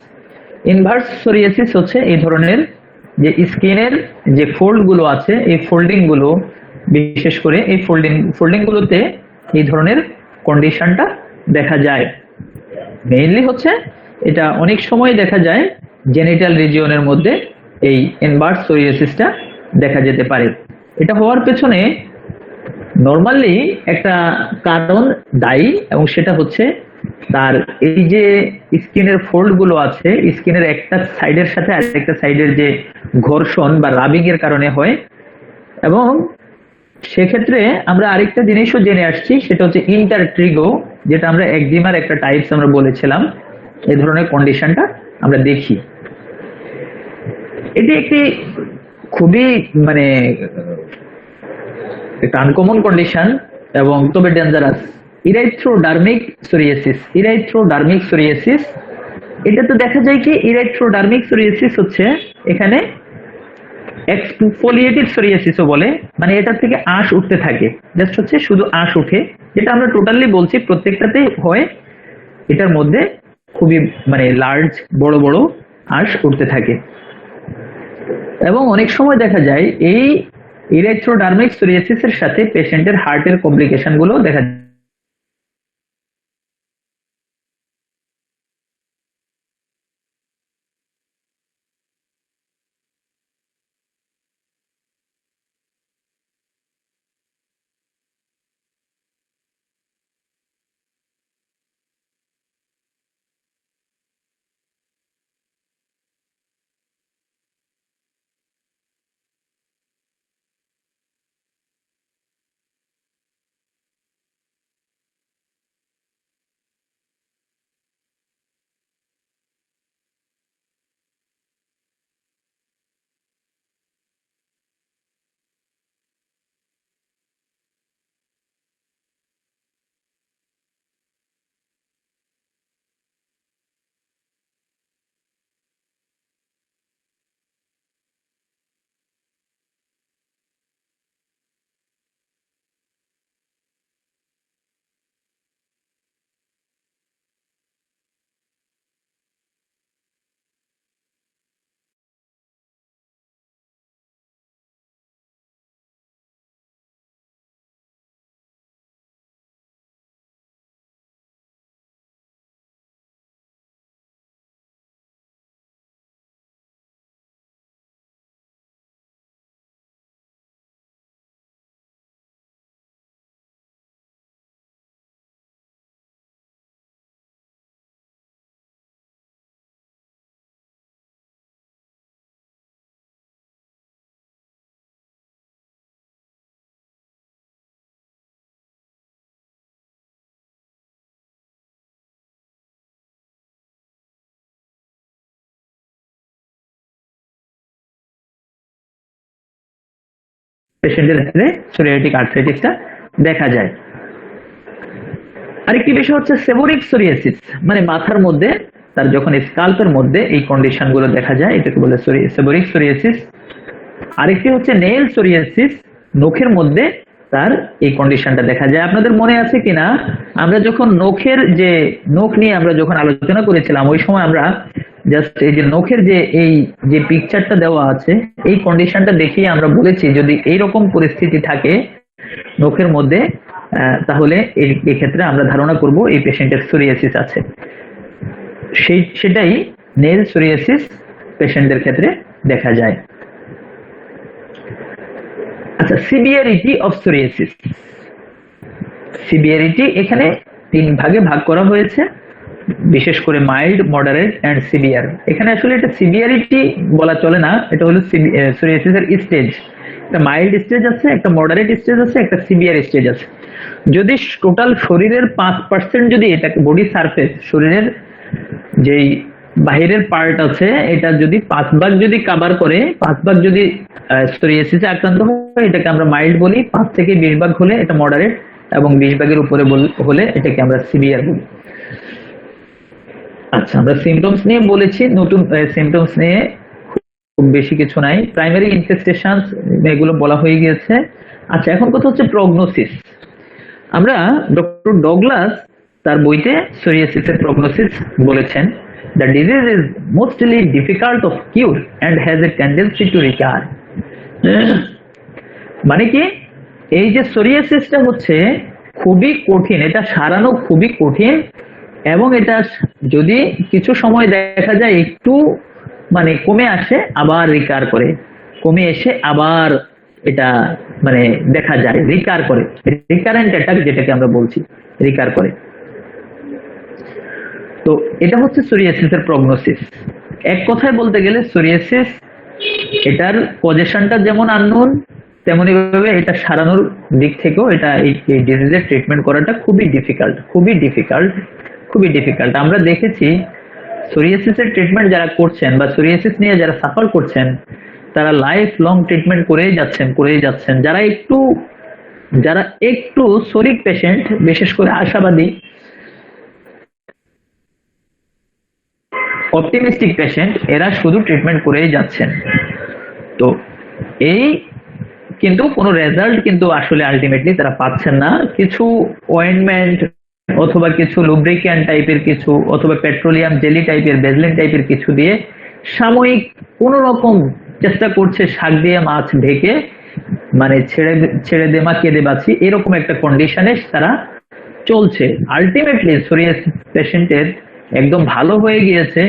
ইনভার্স সোরিয়াসিস হচ্ছে এই ধরনের যে স্কিনের যে ফোল্ড গুলো আছে, এই ফোল্ডিং গুলো, বিশেষ করে এই ফোল্ডিং গুলোতে এই ধরনের কন্ডিশনটা দেখা যায়। মেইনলি হচ্ছে এটা অনেক সময় দেখা যায় জেনিটাল রিজিয়নের মধ্যে, এই ইনভার্স সোরিয়াসিসটা দেখা যেতে পারে। এটা হওয়ার পেছনে নর্মালি একটা কারণ দায়ী, এবং সেটা হচ্ছে তার এই যে স্কিনের ফোল্ড গুলো আছে, স্কিনের একটা সাইডের সাথে আরেকটা সাইডের যে ঘর্ষণ বা রাবিং এর কারণে হয়। এবং সেক্ষেত্রে আমরা আরেকটা জিনিসও জেনে আসছি, সেটা হচ্ছে ইন্টারট্রিগো, যেটা আমরা একজিমার একটা টাইপস আমরা বলেছিলাম, এই ধরনের কন্ডিশনটা আমরা দেখি। এটি একটি খুবই মানে একটা আনকমন কন্ডিশন এবং তবে ডেঞ্জারাস। ইরাইথ্রোডার্মিক সোরিয়াসিস, ইরাইথ্রোডার্মিক সোরিয়াসিস, এটা তো দেখা যায় কি, ইরাইথ্রোডার্মিক সোরিয়াসিস হচ্ছে এখানে এক্সফোলিয়েটিভ সোরিয়াসিসও বলে, মানে এটা থেকে আঁশ উঠতে থাকে, জাস্ট হচ্ছে শুধু আঁশ উঠে, যেটা আমরা টোটালি বলছি প্রত্যেকটাতেই হয়। এটার মধ্যে খুবই মানে লার্জ বড় বড় আঁশ উঠতে থাকে, এবং অনেক সময় দেখা যায় এই ইরেথ্রোডার্মিক সোরিয়াসিসের সাথে পেশেন্টের হার্টের কমপ্লিকেশন গুলো দেখা যায়। পেশেন্টের ক্ষেত্রে সোরিয়াটিক আর্থ্রাইটিসটা দেখা যায়। আরেকটি বিষয় হচ্ছে সেবোরিক সোরিয়াসিস, মানে মাথার মধ্যে তার যখন স্কাল্পের মধ্যে এই কন্ডিশন গুলো দেখা যায়, এটাকে বলে সেবোরিক সোরিয়াসিস। আরেকটি হচ্ছে নেইল সোরিয়াসিস, নখের মধ্যে তার এই কন্ডিশনটা দেখা যায়। আপনাদের মনে আছে কিনা, আমরা যখন নখের যে নখ নিয়ে আমরা যখন আলোচনা করেছিলাম, ওই সময় আমরা জাস্ট এই যে নখের যে এই যে পিকচারটা দেওয়া আছে, এই কন্ডিশনটা দেখিয়ে আমরা বলেছি যদি এইরকম পরিস্থিতি থাকে নখের মধ্যে, তাহলে এই ক্ষেত্রে আমরা ধারণা করব এই পেশেন্টের সোরিয়াসিস আছে। সেটাই নেল সোরিয়াসিস পেশেন্টদের ক্ষেত্রে দেখা যায়। আচ্ছা, সিভিয়ারিটি অফ সোরিয়াসিস। সিভিয়ারিটি এখানে 3 ভাগে ভাগ করা হয়েছে, বিশেষ করে মাইল্ড, মডারেট এন্ড সিভিয়ার। এখানে আসলে এটা সিভিয়ারিটি বলা চলে না, এটা হলো সোরিয়াসিসের স্টেজ। একটা মাইল্ড স্টেজ আছে, একটা মডারেট স্টেজ আছে, একটা সিভিয়ার স্টেজ আছে। যদি টোটাল শরীরের 5% যদি এটাকে বডি সারফেস, শরীরের যেই বাহিরের পার্ট আছে, এটা যদি 5 ভাগ যদি কভার করে, 5 ভাগ যদি সোরিয়াসিসে আক্রান্ত হয়, এটাকে আমরা মাইল্ড বলি। 5 থেকে 20 ভাগ হলে এটা মডারেট, এবং 20 ভাগের উপরে হলে এটাকে আমরা সিভিয়ার বলি। আচ্ছা, আমরা সিমটমস নিয়ে বলেছি, নতুন সিমটমস নিয়ে খুব বেশি কিছু নাই। প্রাইমারি ইনফেস্টেশনস এগুলো বলা হয়ে গিয়েছে। আচ্ছা, এখন কথা হচ্ছে প্রগনোসিস। আমরা ডক্টর ডগলাস তার বইতে সোরিয়াসিসের প্রগনোসিস বলেছেন, the disease is mostly difficult of cure and has a tendency to recur। মানে কি, এই যে সোরিয়াসিসটা হচ্ছে খুবই কঠিন, এটা সারানো খুবই কঠিন, এবং এটা যদি কিছু সময় দেখা যায় একটু মানে কমে আসে, আবার রিকার করে, কমে এসে আবার এটা মানে দেখা যায় রিকার করে, রিকারেন্ট অ্যাটাক যেটাকে আমরা বলছি, রিকার করে। তো এটা হচ্ছে সোরিয়াসিসের প্রগনোসিস। এক কথায় বলতে গেলে সোরিয়াসিস এটার পজিশনটা যেমন আননোন, তেমনি ভাবে এটা সারানোর দিক থেকেও এটা এই ডিজিজের ট্রিটমেন্ট করাটা খুবই ডিফিকাল্ট, খুবই ডিফিকাল্ট, খুবই ডিফিকাল্ট। আমরা দেখেছি সোরিয়াসিসের ট্রিটমেন্ট যারা করছেন বা সোরিয়াসিস নিয়ে যারা সাফার করছেন, তারা লাইফ লং ট্রিটমেন্ট করেই যাচ্ছেন। যারা একটু সোরিক পেশেন্ট, বিশেষ করে আশাবাদী অপটিমিস্টিক পেশেন্ট, এরা শুধু ট্রিটমেন্ট করেই যাচ্ছেন। তো এই কিন্তু কোনো রেজাল্ট কিন্তু আসলে আলটিমেটলি তারা পাচ্ছেন না। কিছু অয়েন্টমেন্ট অথবা কিছু লুব্রিক্যান্ট টাইপের কিছু অথবা পেট্রোলিয়াম জেলি টাইপের বেজলিন টাইপের কিছু দিয়ে সাময়িক কোন রকম চেষ্টা করছে শাক দিয়ে মাছ ঢেকে, মানে ছেড়ে ছেড়ে দে মা কেঁদে বাঁচি এরকম একটা কন্ডিশনে তারা চলছে। আলটিমেটলি সোরিয়াসিস পেশেন্টের একদম ভালো হয়ে গিয়েছে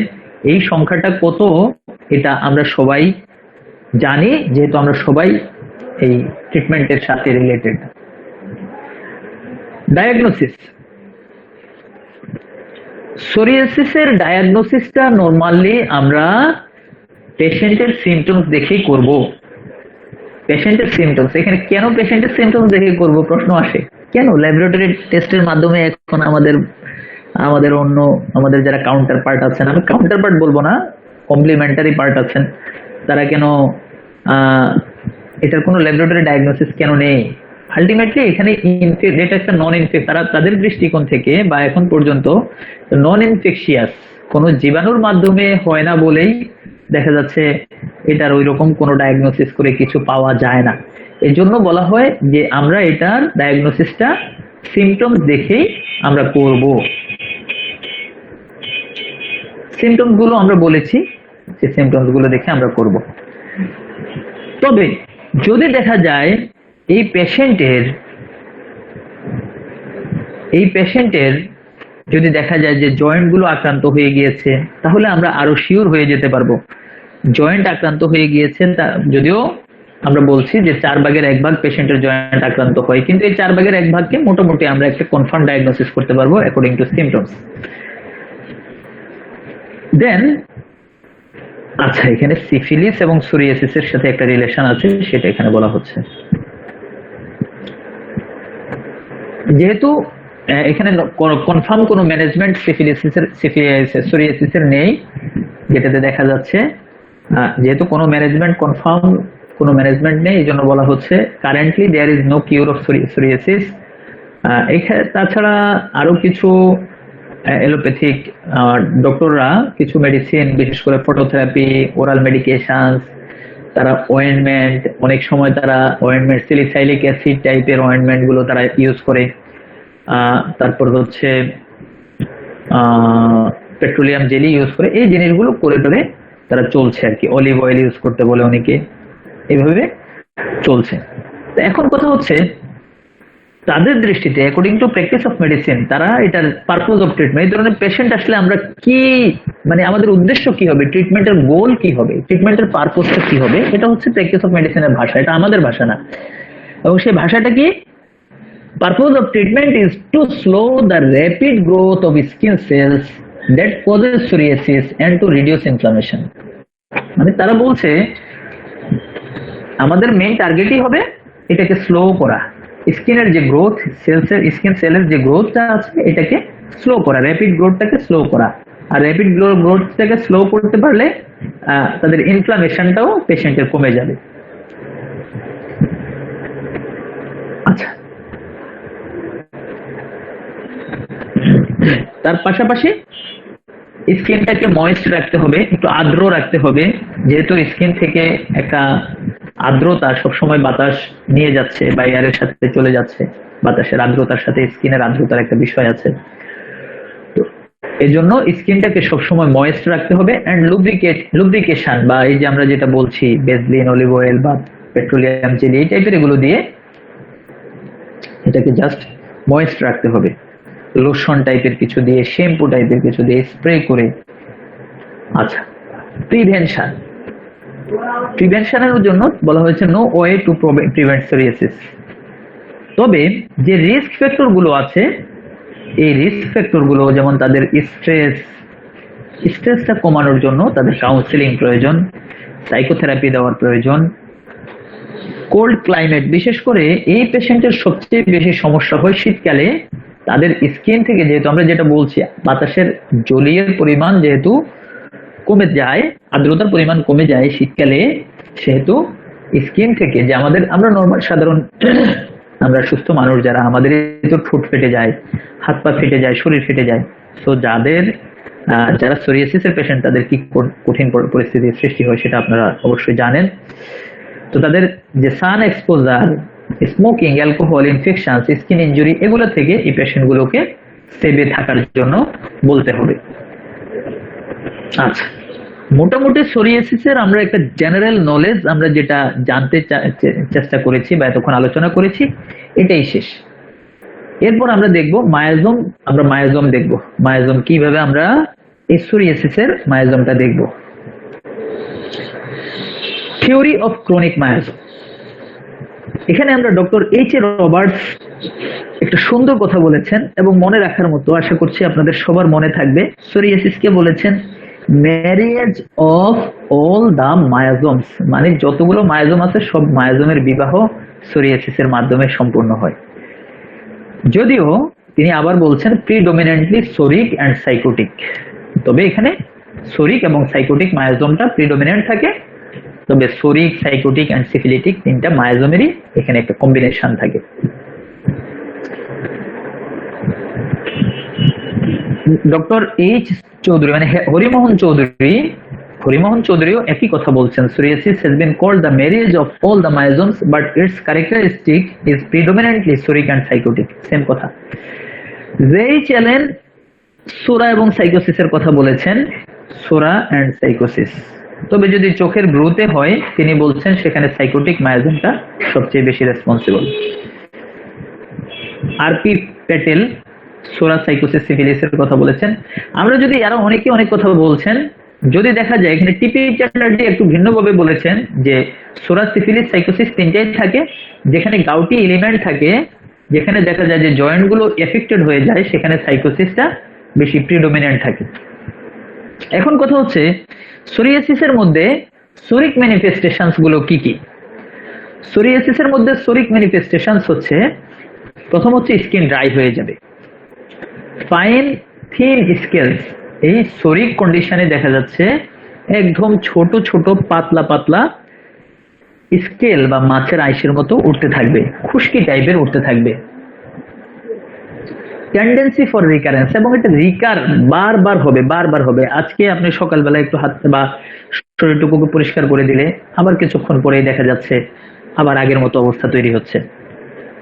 এই সংখ্যাটা কত এটা আমরা সবাই জানি, যেহেতু আমরা সবাই এই ট্রিটমেন্টের সাথে রিলেটেড। ডায়াগনোসিস, সোরিয়াসিসের ডায়াগনোসিসটা নরমালি আমরা পেশেন্টের সিমটমস দেখেই করব। পেশেন্টের সিমটমস, এখানে কেন পেশেন্টের সিমটমস দেখে করব প্রশ্ন আসে, কেন ল্যাবরেটরি টেস্টের মাধ্যমে এখন আমাদের আমাদের অন্য আমাদের যারা কাউন্টার পার্ট আছেন, আমি কাউন্টার পার্ট বলবো না, কমপ্লিমেন্টারি পার্ট আছেন, তারা কেন এটার কোনো ল্যাবরেটরি ডায়াগনোসিস কেন নেই? আলটিমেটলি এখানে এটা একটা নন ইনফেক্ট, তারা তাদের দৃষ্টিকোণ থেকে বা এখন পর্যন্ত নন ইনফেকশিয়াস কোনো জীবাণুর মাধ্যমে হয় না বলেই দেখা যাচ্ছে এটার ওই রকম কোনো ডায়াগনোসিস করে কিছু পাওয়া যায় না। এই জন্য বলা হয় যে আমরা এটার ডায়াগনোসিসটা সিমটমস দেখেই আমরা করব। সিমটমস গুলো আমরা বলেছি যে সিমটমস গুলো দেখে আমরা করব। তবে যদি দেখা যায় এই পেশেন্টের যদি দেখা যায় যে জয়েন্ট গুলো আক্রান্ত হয়ে গিয়েছে, তাহলে আমরা আরো শিওর হয়ে যেতে পারবো জয়েন্ট আক্রান্ত হয়ে গিয়েছে। যদিও আমরা বলছি যে 1/4 পেশেন্টের জয়েন্ট আক্রান্ত হয়, কিন্তু এই 1/4 মোটামুটি আমরা একটা কনফার্ম ডায়াগনোসিস করতে পারবো অ্যাকর্ডিং টু সিমটমস। দেন আচ্ছা, এখানে সিফিলিস এবং সোরিয়াসিসের সাথে একটা রিলেশন আছে, সেটা এখানে বলা হচ্ছে। যেহেতু এখানে কনফার্ম কোনো ম্যানেজমেন্ট সোরিয়াসিসের নেই, যেটাতে দেখা যাচ্ছে যেহেতু কোনো ম্যানেজমেন্ট কনফার্ম কোনো ম্যানেজমেন্ট নেই, এই জন্য বলা হচ্ছে currently there is no cure of psoriasis. তাছাড়া আরো কিছু এলোপ্যাথিক ডক্টররা কিছু মেডিসিন, বিশেষ করে ফটোথেরাপি, ওরাল মেডিকেশন, তারা অয়েন্টমেন্ট, অনেক সময় তারা অয়েন্টমেন্ট স্যালিসাইলিক অ্যাসিড টাইপের অয়েন্টমেন্ট গুলো তারা ইউজ করে। তারপর হচ্ছে পেট্রোলিয়াম জেলি ইউজ করে, এই জিনিসগুলো করে করে তারা চলছে আর কি। অলিভ অয়েল ইউজ করতে বলে অনেকে, এইভাবে চলছে। তো এখন কথা হচ্ছে তাদের দৃষ্টিতে according to practice of medicine তারা এটার পারপোজ অফ ট্রিটমেন্ট, এই ধরনের পেশেন্ট আসলে আমরা কি, মানে আমাদের উদ্দেশ্য কি হবে, ট্রিটমেন্টের গোল কি হবে, ট্রিটমেন্টের পারপোজটা কি হবে, এটা হচ্ছে প্র্যাকটিস অফ মেডিসিনের ভাষা, এটা আমাদের ভাষা না। এবং সেই ভাষাটা কি, purpose of treatment is to slow the rapid growth of skin cells that causes psoriasis and to reduce inflammation। মানে তারা বলছে আমাদের মেইন টার্গেটই হবে এটাকে স্লো করা, স্কিনের যে গ্রোথ, স্কিন সেলের যে গ্রোথটা আছে এটাকে স্লো করা, র্যাপিড গ্রোথটাকে স্লো করা। আর র্যাপিড গ্রোথটাকে স্লো করতে পারলে তাদের ইনফ্লামেশনটাও পেশেন্টের কমে যাবে। আচ্ছা, তার পাশাপাশি স্কিনটাকে ময়েস্ট রাখতে হবে, একটু আর্দ্র রাখতে হবে, যেহেতু স্কিন থেকে একটা আর্দ্রতা সবসময় বাতাস নিয়ে যাচ্ছে বা এয়ারের সাথে চলে যাচ্ছে, বাতাসের আর্দ্রতার সাথে স্কিনের আর্দ্রতার একটা বিষয় আছে। তো এই জন্য স্কিনটাকে সবসময় ময়েস্ট রাখতে হবে। অ্যান্ড লুব্রিকেশন বা এই যে আমরা যেটা বলছি বেজলিন, অলিভ অয়েল বা পেট্রোলিয়াম জেলি, এই টাইপের এগুলো দিয়ে এটাকে জাস্ট ময়েস্ট রাখতে হবে, লোশন টাইপের কিছু দিয়ে, শ্যাম্পু টাইপের কিছু দিয়ে স্প্রে করে। আচ্ছা, প্রিভেনশনের জন্য বলা হয়েছে no way to prevent psoriasis. তবে যে রিস্ক ফ্যাক্টর গুলো আছে, এই রিস্ক ফ্যাক্টর গুলো যেমন তাদের স্ট্রেসটা কমানোর জন্য তাদের কাউন্সিলিং প্রয়োজন, সাইকোথেরাপি দেওয়ার প্রয়োজন। কোল্ড ক্লাইমেট, বিশেষ করে এই পেশেন্টের সবচেয়ে বেশি সমস্যা হয় শীতকালে, তাদের স্কিন থেকে যেহেতু আমরা যেটা বলছি বাতাসের জলীয় পরিমাণ যেহেতু কমে যায়, আর্দ্রতার পরিমাণ কমে যায় শীতকালে, সেহেতু স্কিন থেকে যে আমরা নর্মাল সাধারণ আমরা সুস্থ মানুষ যারা, আমাদের তো ঠোঁট ফেটে যায়, হাত পা ফেটে যায়, শরীর ফেটে যায়। তো যারা সোরিয়াসিসের পেশেন্ট তাদের কি কঠিন পরিস্থিতির সৃষ্টি হয় সেটা আপনারা অবশ্যই জানেন। তো তাদের যে সান exposure, smoking, alcohol, infection, skin injury, এগুলো থেকে এই পেশেন্ট গুলোকে সেভে থাকার জন্য বলতে হবে। আচ্ছা, মোটামুটি সোরিয়াসিসের আমরা একটা জেনারেল নলেজ আমরা যেটা জানতে চেষ্টা করেছি বা এতক্ষণ আলোচনা করেছি, এটাই শেষ। এরপর আমরা দেখব মায়াজম। আমরা মায়াজম দেখব, মায়াজম কিভাবে আমরা এই সোরিয়াসিসের মায়াজমটা দেখব। Theory of chronic miasm. এখানে আমরা ডক্টর এইচ এ রবার্টস একটা সুন্দর কথা বলেছেন এবং মনে রাখার মতো, আশা করছি আপনাদের সবার মনে থাকবে। সোরিয়াসিসকে বলেছেন ম্যারিয়েজ অফ অল দা মায়াজমস, মানে যতগুলো মায়াজম আছে সব মায়াজমের বিবাহ সোরিয়াসিসের মাধ্যমে সম্পূর্ণ হয়। যদিও তিনি আবার বলছেন প্রিডমিনেন্টলি সোরিক অ্যান্ড সাইকোটিক, তবে এখানে সোরিক এবং সাইকোটিক মায়াজমটা প্রিডমিনেন্ট থাকে, তবে সোরিক, সাইকোটিক অ্যান্ড সিফিলিটিক তিনটা মায়াজমেরই এখানে একটা কম্বিনেশন থাকে। ডক্টর এইচ চৌধুরী মানে হরিমোহন চৌধুরীও একই কথা বলছেন। Psoriasis has been called the marriage of all the myosomes but its characteristic is predominantly soric and psychotic, same কথা। জেইচ অ্যালেন সোরা এবং সাইকোসিসের কথা বলেছেন, সোরা এন্ড সাইকোসিস। তবে যদি চোখের গ্রোথে হয় তিনি বলছেন সেখানে সাইকোটিক মায়াজমটা সবচেয়ে বেশি রেসপন্সিবল। আরপি প্যাটেল সোরা, সাইকোসিস, সিফিলিসের কথা বলেছেন। আমরা যদি আরো অনেকে অনেক কথা বলছেন, যদি দেখা যায় এখানে টিপি চ্যাটার্জি একটু ভিন্নভাবে বলেছেন যে সোরা, সিফিলিস, সাইকোসিস তিনটাই থাকে, যেখানে গাউটি এলিমেন্ট থাকে, যেখানে দেখা যায় যে জয়েন্ট গুলো এফেক্টেড হয়ে যায়, সেখানে সাইকোসিসটা বেশি প্রিডমিনেন্ট থাকে। এখন কথা হচ্ছে সোরিয়াসিসের মধ্যে সোরিক ম্যানিফেস্টেশনস গুলো কি কি? সোরিয়াসিসের মধ্যে সোরিক ম্যানিফেস্টেশনস হচ্ছে, প্রথম হচ্ছে স্কিন ড্রাই হয়ে যাবে, ফাইন থিন স্কেলস। এই সোরিক কন্ডিশনে দেখা যাচ্ছে একদম ছোট ছোট পাতলা পাতলা স্কেল বা মাছের আইসের মতো উঠতে থাকবে, খুশকি টাইপের উঠতে থাকবে। টেন্ডেন্সি ফর রিকারেন্স, এবং এটা বারবার হবে। আজকে আপনি সকালবেলা একটু হাত বা শরীরটুকুকে পরিষ্কার করে দিলে আবার কিছুক্ষণ পরেই দেখা যাচ্ছে আবার আগের মতো অবস্থা তৈরি হচ্ছে।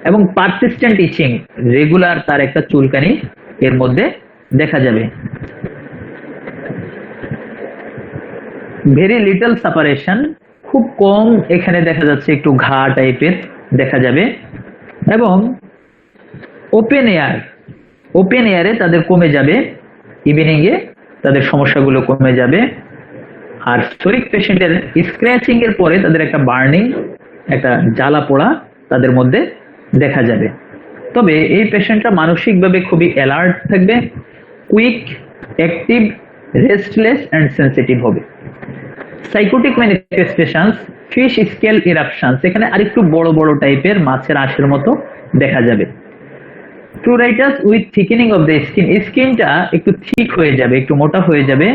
এবং পারসিস্টেন্ট ইচিং, রেগুলার তার একটা চুলকানি এর মধ্যে দেখা যাবে। ভেরি লিটল সেপারেশন, খুব কম এখানে দেখা যাচ্ছে একটু ঘা টাইপের দেখা যাবে। এবং ওপেন এয়ারে তাদের কমে যাবে, ইভিনিং এ তাদের সমস্যাগুলো কমে যাবে। আর সোরিক পেশেন্টের স্ক্র্যাচিং এর পরে তাদের একটা বার্নিং, একটা জ্বালা পোড়া তাদের মধ্যে দেখা যাবে। তবে এই পেশেন্টরা মানসিকভাবে খুবই অ্যালার্ট থাকবে, quick, active, restless and sensitive হবে। Psychotic manifestations, fish scale eruptions, এখানে আরেকটু বড় বড় টাইপের মাছের আঁশের মতো দেখা যাবে। Pruritus with thickening of the skin, স্কিনটা একটু থিক হয়ে যাবে, একটু মোটা হয়ে যাবে।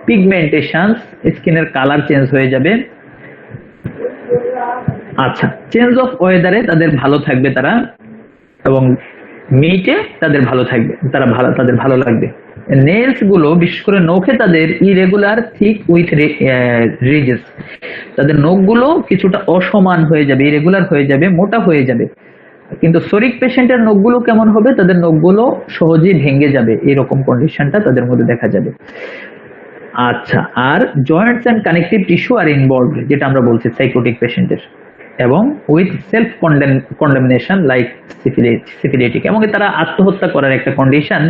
পিগমেন্টেশনস, স্কিনের কালার চেঞ্জ হয়ে যাবে। আচ্ছা, চেঞ্জ অফ ওয়েদারে তাদের ভালো থাকবে তারা, এবং মিটে তাদের ভালো থাকবে, তাদের ভালো লাগবে। নেলস গুলো, বিশেষ করে নখে তাদের ইরেগুলার, থিক উইথ রিজেস, তাদের নখগুলো কিছুটা অসমান হয়ে যাবে, ইরেগুলার হয়ে যাবে, মোটা হয়ে যাবে। কিন্তু সোরিক পেশেন্টের নখগুলো কেমন হবে? তাদের নখগুলো সহজেই ভেঙে যাবে, এরকম কন্ডিশনটা তাদের মধ্যে দেখা যাবে। আচ্ছা, আর joints and connective tissue are involved, যেটা আমরা বলছি সাইকোটিক পেশেন্টের, এবং with self condemnation like syphilitic, এবং তারা আত্মহত্যা করার একটা কন্ডিশন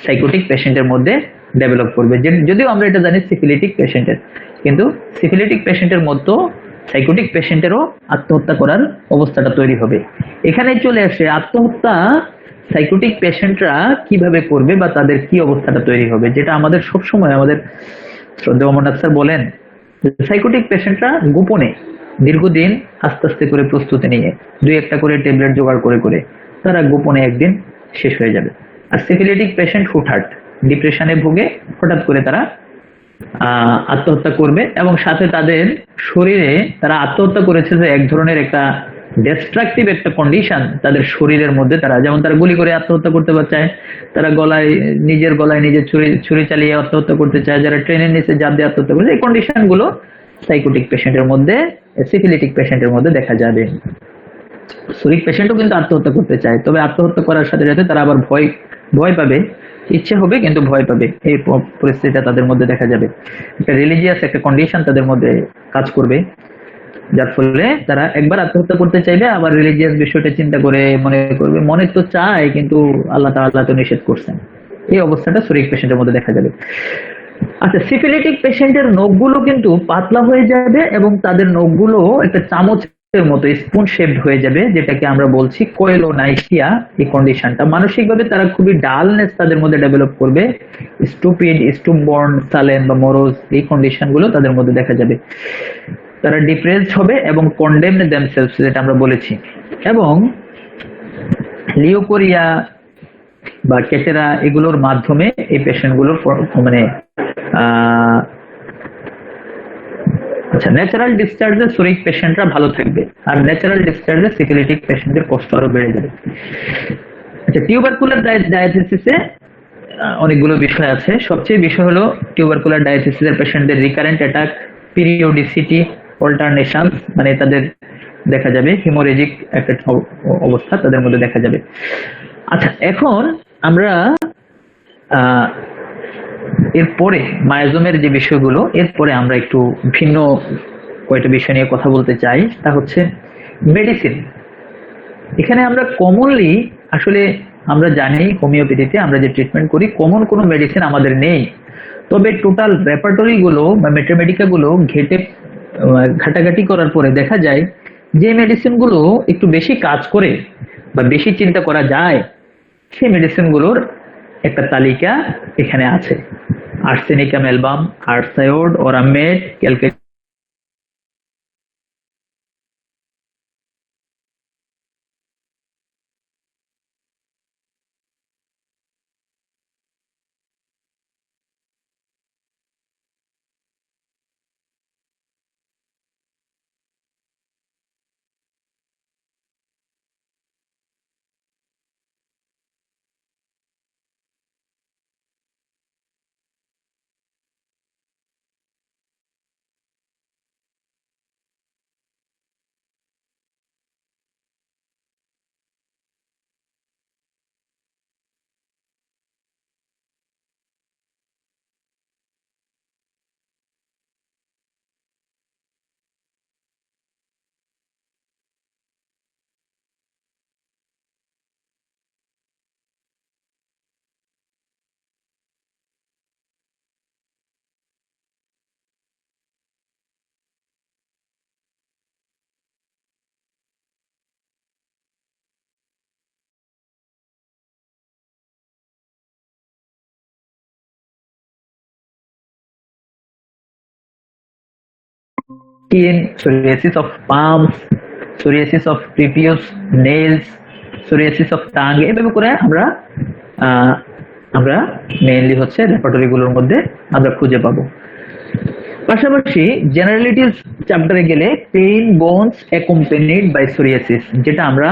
সাইকোটিক পেশেন্টের মধ্যে ডেভেলপ করবে। যদিও আমরা এটা জানি সিফিলিটিক পেশেন্টের, কিন্তু সিফিলিটিক পেশেন্টের মতো সাইকোটিক পেশেন্টেরও আত্মহত্যা করার অবস্থাটা তৈরি হবে। এখানে চলে আসে আত্মহত্যা সাইকোটিক পেশেন্টরা কিভাবে করবে বা তাদের কি অবস্থাটা তৈরি হবে, যেটা আমাদের সবসময় আমাদের শ্রদ্ধেয় অমরনাথ স্যার বলেন, সাইকোটিক পেশেন্টরা গোপনে দীর্ঘদিন আস্তে আস্তে করে প্রস্তুতি নিয়ে 2-1টা করে ট্যাবলেট জোগাড় করে করে তারা গোপনে একদিন শেষ হয়ে যাবে। আর সিফিলিটিক পেশেন্ট হুটহাট ডিপ্রেশনে ভুগে হঠাৎ করে তারা আত্মহত্যা করবে, এবং সাথে তাদের শরীরে তারা আত্মহত্যা করেছে যে এক ধরনের একটা ডিস্ট্রাকটিভ একটা কন্ডিশন তাদের শরীরের মধ্যে, তারা যেমন তারা গুলি করে আত্মহত্যা করতে চায়, তারা নিজের গলায় নিজে ছুরি চালিয়ে আত্মহত্যা করতে চায়, যারা ট্রেনের নিচে জাপ দিয়ে আত্মহত্যা করছে, এই কন্ডিশন গুলো সাইকোটিক পেশেন্টের মধ্যে সিফিলিটিক পেশেন্টের মধ্যে দেখা যাবে। সোরিক পেশেন্টও কিন্তু আত্মহত্যা করতে চায়, তবে আত্মহত্যা করার সাথে সাথে তারা আবার ভয় ভয় পাবে, ইচ্ছে হবে কিন্তু ভয় পাবে, এই পরিস্থিতিটা তাদের মধ্যে দেখা যাবে। একটা রিলিজিয়াস একটা কন্ডিশন তাদের মধ্যে কাজ করবে, যার ফলে তারা একবার আত্মহত্যা করতে চাইবে, আবার রিলিজিয়াস বিষয়টা চিন্তা করে মনে করবে মনে তো চায় কিন্তু আল্লাহ তাআলা তো নিষেধ করছেন। এই অবস্থাটা সোরিক পেশেন্টের মধ্যে দেখা যাবে। আচ্ছা, সিফিলিটিক পেশেন্টের নখগুলো কিন্তু পাতলা হয়ে যাবে এবং তাদের নখগুলো একটা চামচের মতো স্পুন শেপড হয়ে যাবে, যেটাকে আমরা বলছি কোয়েলোনাইসিয়া। এই কন্ডিশনটা মানসিকভাবে তারা খুবই ডালনেস তাদের মধ্যে ডেভেলপ করবে, স্টুপিড, স্টুপবর্ন, সালেন বা মরোজ, এই কন্ডিশনগুলো তাদের মধ্যে দেখা যাবে। তারা ডিপ্রেসড হবে এবং কন্ডেমড দেমসেলফস, যেটা আমরা বলেছি। এবং লিওকোরিয়া বা ক্যাটেরা এগুলোর মাধ্যমে এই পেশেন্টগুলোর মানে আচ্ছা, ন্যাচারাল ডিসচার্জে সোরিক পেশেন্টরা ভালো থাকবে, আর ন্যাচারাল ডিসচার্জে সিফিলিটিক পেশেন্টদের কষ্ট আরো বেড়ে যাবে। আচ্ছা, টিউবারকুলার ডায়াথেসিসে অনেকগুলো বিষয় আছে। সবচেয়ে বিষয় হলো টিউবারকুলার ডায়াথেসিসের পেশেন্টদের রিকারেন্ট অ্যাটাক, পিরিওডিসিটি, অল্টারনেশন, মানে তাদের দেখা যাবে হিমোরেজিক একটা অবস্থা তাদের মধ্যে দেখা যাবে। আচ্ছা, এখন আমরা এরপরে মায়োজোমের যে বিষয়গুলো, এরপরে আমরা একটু ভিন্ন কয়েকটা বিষয় নিয়ে কথা বলতে চাই। তা হচ্ছে মেডিসিন। এখানে আমরা কমনলি আসলে আমরা জানি হোমিওপ্যাথিতে আমরা যে ট্রিটমেন্ট করি, কমন কোনো মেডিসিন আমাদের নেই। তবে টোটাল রেপার্টরি গুলো বা মেটামেডিকা গুলো ঘাটাঘাটি করার পরে দেখা যায় যে মেডিসিন গুলো একটু বেশি কাজ করে বা বেশি চিন্তা করা যায়, সেই মেডিসিন গুলোর একটা তালিকা এখানে আছে। আর্সেনিকাম অ্যালবাম, আর্সায়োড, ওরামেট, ক্যালকেট, skin, psoriasis of palms, psoriasis of previous nails, psoriasis of tongue, এভাবে করে আমরা আমরা মেইনলি হচ্ছে রেপার্টরি গুলোর মধ্যে আমরা খুঁজে পাবো। পাশাপাশি জেনারেলিটিস চ্যাপ্টারে গেলে pain bones accompanied by psoriasis, যেটা আমরা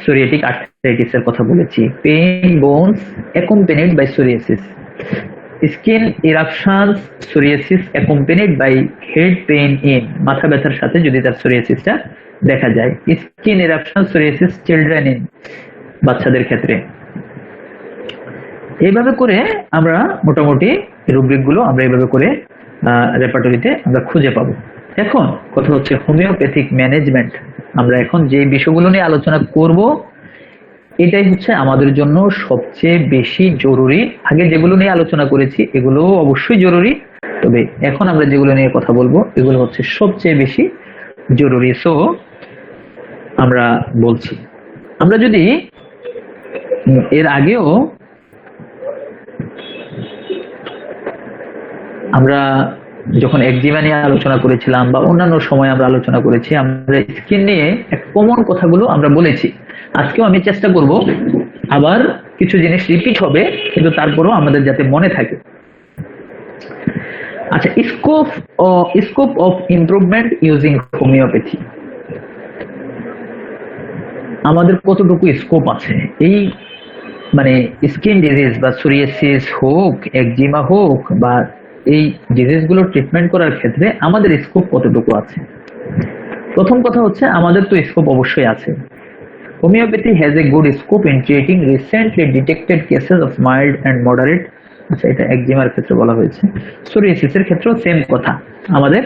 সোরিয়াটিক আর্থ্রাইটিস এর কথা বলেছি। Pain bones accompanied by psoriasis, skin eruptions, psoriasis accompanied by head pain in, মাথা ব্যথার সাথে যদি তার সোরিয়াসিসটা দেখা যায়। Skin eruption, psoriasis children in, বাচ্চাদের ক্ষেত্রে। এইভাবে করে আমরা মোটামুটি রুব্রিক গুলো আমরা এইভাবে করে রেপার্টরিতে আমরা খুঁজে পাবো। এখন কথা হচ্ছে হোমিওপ্যাথিক ম্যানেজমেন্ট। আমরা এখন যে বিষয়গুলো নিয়ে আলোচনা করব, এটাই হচ্ছে আমাদের জন্য সবচেয়ে বেশি জরুরি। আগে যেগুলো নিয়ে আলোচনা করেছি এগুলো অবশ্যই জরুরি, তবে এখন আমরা যেগুলো নিয়ে কথা বলবো এগুলো হচ্ছে সবচেয়ে বেশি জরুরি। সো আমরা বলছি, আমরা যদি এর আগেও আমরা যখন একজিমা নিয়ে আলোচনা করেছিলাম বা অন্যান্য সময় আমরা আলোচনা করেছি, আমরা স্কিন নিয়ে এক কমন কথাগুলো আমরা বলেছি। আজকেও আমি চেষ্টা করব, আবার কিছু জিনিস রিপিট হবে কিন্তু তারপরেও আমাদের যাতে মনে থাকে। আচ্ছা, scope of improvement using homeopathy, আমাদের কতটুকু স্কোপ আছে এই মানে স্কিন ডিজিজ বা সোরিয়াসিস হোক, একজিমা হোক বা এই ডিজিজগুলো ট্রিটমেন্ট করার ক্ষেত্রে আমাদের স্কোপ কতটুকু আছে। প্রথম কথা হচ্ছে আমাদের তো স্কোপ অবশ্যই আছে। Homeopathy has a good scope in treating recently detected cases of mild and moderate. আচ্ছা, এটা একজিমার ক্ষেত্রে বলা হয়েছে। সোরিয়াসিসের ক্ষেত্রেও সেম কথা, আমাদের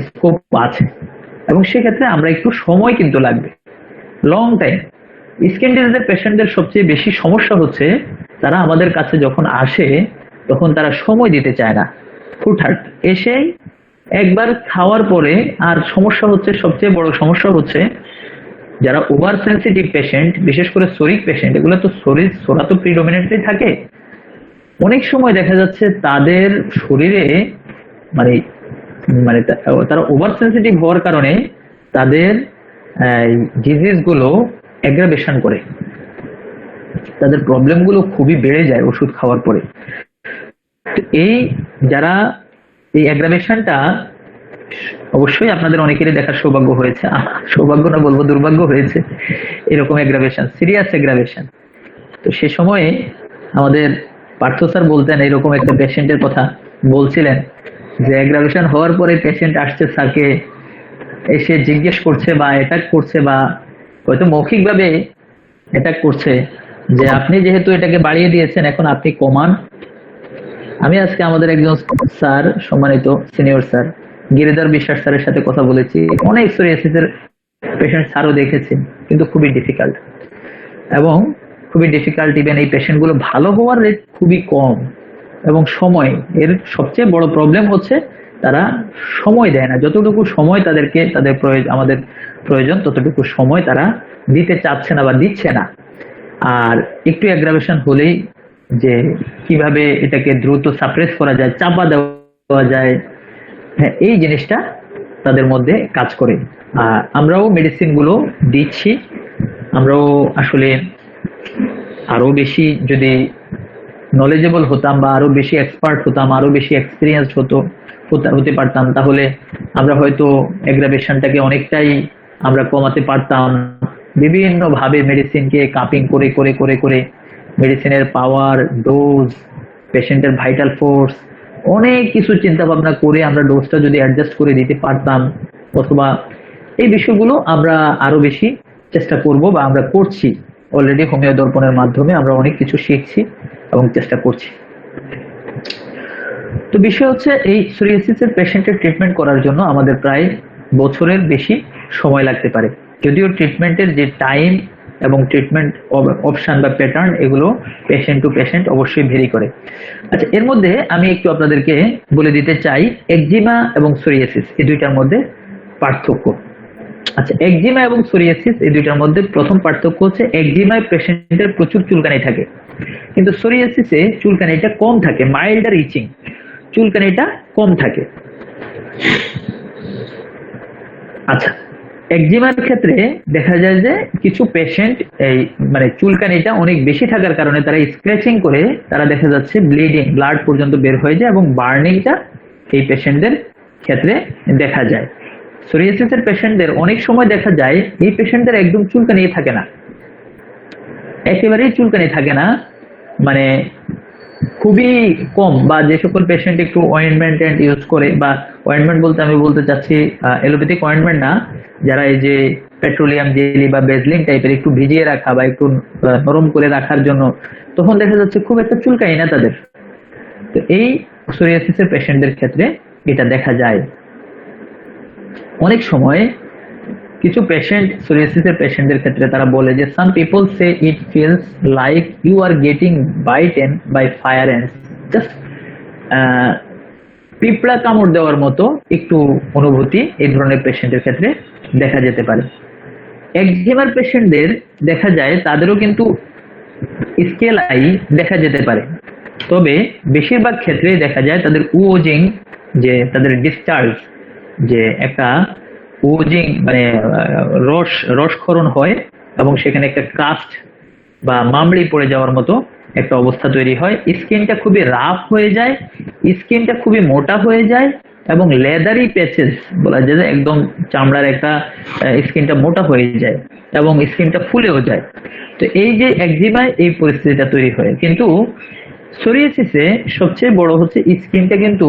স্কোপ আছে, এবং সেক্ষেত্রে আমরা একটু সময় কিন্তু লাগবে, লং টাইম। স্কিন ডিজিজের পেশেন্টদের সবচেয়ে বেশি সমস্যা হচ্ছে তারা আমাদের কাছে যখন আসে তখন তারা সময় দিতে চায় না। হুটহাট এসেই একবার খাওয়ার পরে, আর সমস্যা হচ্ছে, সবচেয়ে বড় সমস্যা হচ্ছে যারা ওভার সেন্সিটিভ পেশেন্ট, বিশেষ করে সোরিক পেশেন্ট, এগুলো তো সোরা তো প্রিডমিনেন্টলি থাকে। অনেক সময় দেখা যাচ্ছে তাদের শরীরে মানে মানে তারা ওভার সেন্সিটিভ হওয়ার কারণে তাদের ডিজিজ গুলো অ্যাগ্রাভেশন করে, তাদের প্রবলেম গুলো খুবই বেড়ে যায় ওষুধ খাওয়ার পরে। এই যারা এই অ্যাগ্রাভেশনটা, অবশ্যই আপনাদের অনেকেরই দেখার সৌভাগ্য হয়েছে, সৌভাগ্য না বলবো, দুর্ভাগ্য হয়েছে, এরকম অ্যাগ্রাভেশন, সিরিয়াস অ্যাগ্রাভেশন। তো সে সময়ে আমাদের পার্থ স্যার বলতেন, এরকম একটা পেশেন্টের কথা বলছিলেন যে অ্যাগ্রাভেশন হওয়ার পরে পেশেন্ট আসছে স্যারকে এসে জিজ্ঞেস করছে বা অ্যাটাক করছে, বা হয়তো মৌখিকভাবে অ্যাটাক করছে যে আপনি যেহেতু এটাকে বাড়িয়ে দিয়েছেন এখন আপনি কমান। আমি আজকে আমাদের একজন স্যার, সম্মানিত সিনিয়র স্যার গিরিধর বিশ্বাস স্যারের সাথে কথা বলেছি, অনেক সোরিয়াসিসের পেশেন্ট স্যারও দেখেছেন, কিন্তু খুবই ডিফিকাল্ট, এবং খুবই ডিফিকাল্ট। ইভেন এই পেশেন্ট গুলো ভালো হওয়ার রেট খুবই কম, এবং সময় এর সবচেয়ে বড় প্রবলেম হচ্ছে তারা সময় দেয় না। যতটুকু সময় তাদেরকে আমাদের প্রয়োজন ততটুকু সময় তারা দিতে চাচ্ছে না বা দিচ্ছে না। আর একটু অ্যাগ্রাভেশন হলেই যে কিভাবে এটাকে দ্রুত সাপ্রেস করা যায়, চাপা দেওয়া যায়, হ্যাঁ, এই জিনিসটা তাদের মধ্যে কাজ করে। আর আমরাও মেডিসিন গুলো দিচ্ছি, আমরাও আসলে আরো বেশি যদি নলেজেবল হতাম বা আরো বেশি এক্সপার্ট হতাম, আরো বেশি এক্সপিরিয়েন্স হতে পারতাম, তাহলে আমরা হয়তো অ্যাগ্রাভেশনটাকে অনেকটাই আমরা কমাতে পারতাম। বিভিন্ন ভাবে মেডিসিনকে কাপিং করে করে করে করে মেডিসিনের পাওয়ার, ডোজ, পেশেন্টের ভাইটাল ফোর্স, অনেক কিছু চিন্তা ভাবনা করে আমরা ডোজটা যদি অ্যাডজাস্ট করে দিতে পারতাম, অথবা এই বিষয়গুলো আমরা আরো বেশি চেষ্টা করব বা আমরা করছি। অলরেডি হোমিও দর্পণের মাধ্যমে আমরা অনেক কিছু শিখছি এবং চেষ্টা করছি। তো বিষয় হচ্ছে এই সোরিয়াসিসের পেশেন্টের ট্রিটমেন্ট করার জন্য আমাদের প্রায় বছরের বেশি সময় লাগতে পারে, যদিও ট্রিটমেন্টের যে টাইম এবং ট্রিটমেন্ট অপশন বা প্যাটার্ন এগুলো পেশেন্ট টু পেশেন্ট অবশ্যই ভেরি করে। আচ্ছা, এর মধ্যে আমি একটু আপনাদেরকে বলে দিতে চাই একজিমা এবং সোরিয়াসিস এই দুইটার মধ্যে পার্থক্য। আচ্ছা, একজিমা এবং সোরিয়াসিস এই দুইটার মধ্যে প্রথম পার্থক্য হচ্ছে একজিমায় পেশেন্টের প্রচুর চুলকানি থাকে, কিন্তু সোরিয়াসিসে চুলকানিটা কম থাকে, মাইল্ড আর ইচিং, চুলকানিটা কম থাকে। আচ্ছা, একজিমার ক্ষেত্রে দেখা যায় যে কিছু পেশেন্ট এই মানে চুলকানিটা অনেক বেশি থাকার কারণে তারা স্ক্র্যাচিং করে তারা দেখা যাচ্ছে ব্লাড পর্যন্ত বের হয়ে যায় এবং বার্নিংটা এই পেশেন্টদের ক্ষেত্রে দেখা যায়। সোরিয়াসিসের পেশেন্টদের অনেক সময় দেখা যায় এই পেশেন্টদের একদম চুলকানি থাকে না, একেবারেই চুলকানি থাকে না, মানে খুবই কম। বা যে সকল পেশেন্ট একটু অয়েন্টমেন্ট ইউজ করে, বা অয়েন্টমেন্ট বলতে আমি বলতে চাচ্ছি এলোপ্যাথিক অয়েন্টমেন্ট না, যারা এই যে পেট্রোলিয়াম জেলি বা বেজলিন টাইপের একটু ভিজিয়ে রাখা বা একটু নরম করে রাখার জন্য, তখন দেখা যাচ্ছে খুব একটা চুলকানি না তাদের। তো এই সোরিয়াসিসের পেশেন্টদের ক্ষেত্রে এটা দেখা যায়। অনেক সময় কিছু পেশেন্ট সোরিয়াসিসের পেশেন্টদের ক্ষেত্রে তারা বলে যে some people say it feels like you are getting bitten by fire ants, just পিঁপড়া কামড় দেওয়ার মতো একটু অনুভূতি এই ধরনের পেশেন্টের ক্ষেত্রে দেখা যেতে পারে। একজিমার পেশেন্টদের দেখা যায় তাদেরও কিন্তু স্কেল আই দেখা যেতে পারে, তবে বেশিরভাগ ক্ষেত্রে দেখা যায় তাদের উওজিং, যে তাদের ডিসচার্জ, যে একটা উওজিং মানে রসক্ষরণ হয় এবং সেখানে একটা কাস্ট বা মামড়ি পড়ে যাওয়ার মতো একটা অবস্থা তৈরি হয়। স্কিনটা খুবই রাফ হয়ে যায়, স্কিনটা খুবই মোটা হয়ে যায় এবং লেদারি প্যাচেস বলা যায়, একদম চামড়ার একটা স্কিনটা মোটা হয়ে যায় এবং স্কিনটা ফুলেও যায়। তো এই যে একজিমায় এই পরিস্থিতিটা তৈরি হয়, কিন্তু সোরিয়াসিসে সবচেয়ে বড় হচ্ছে স্কিনটা কিন্তু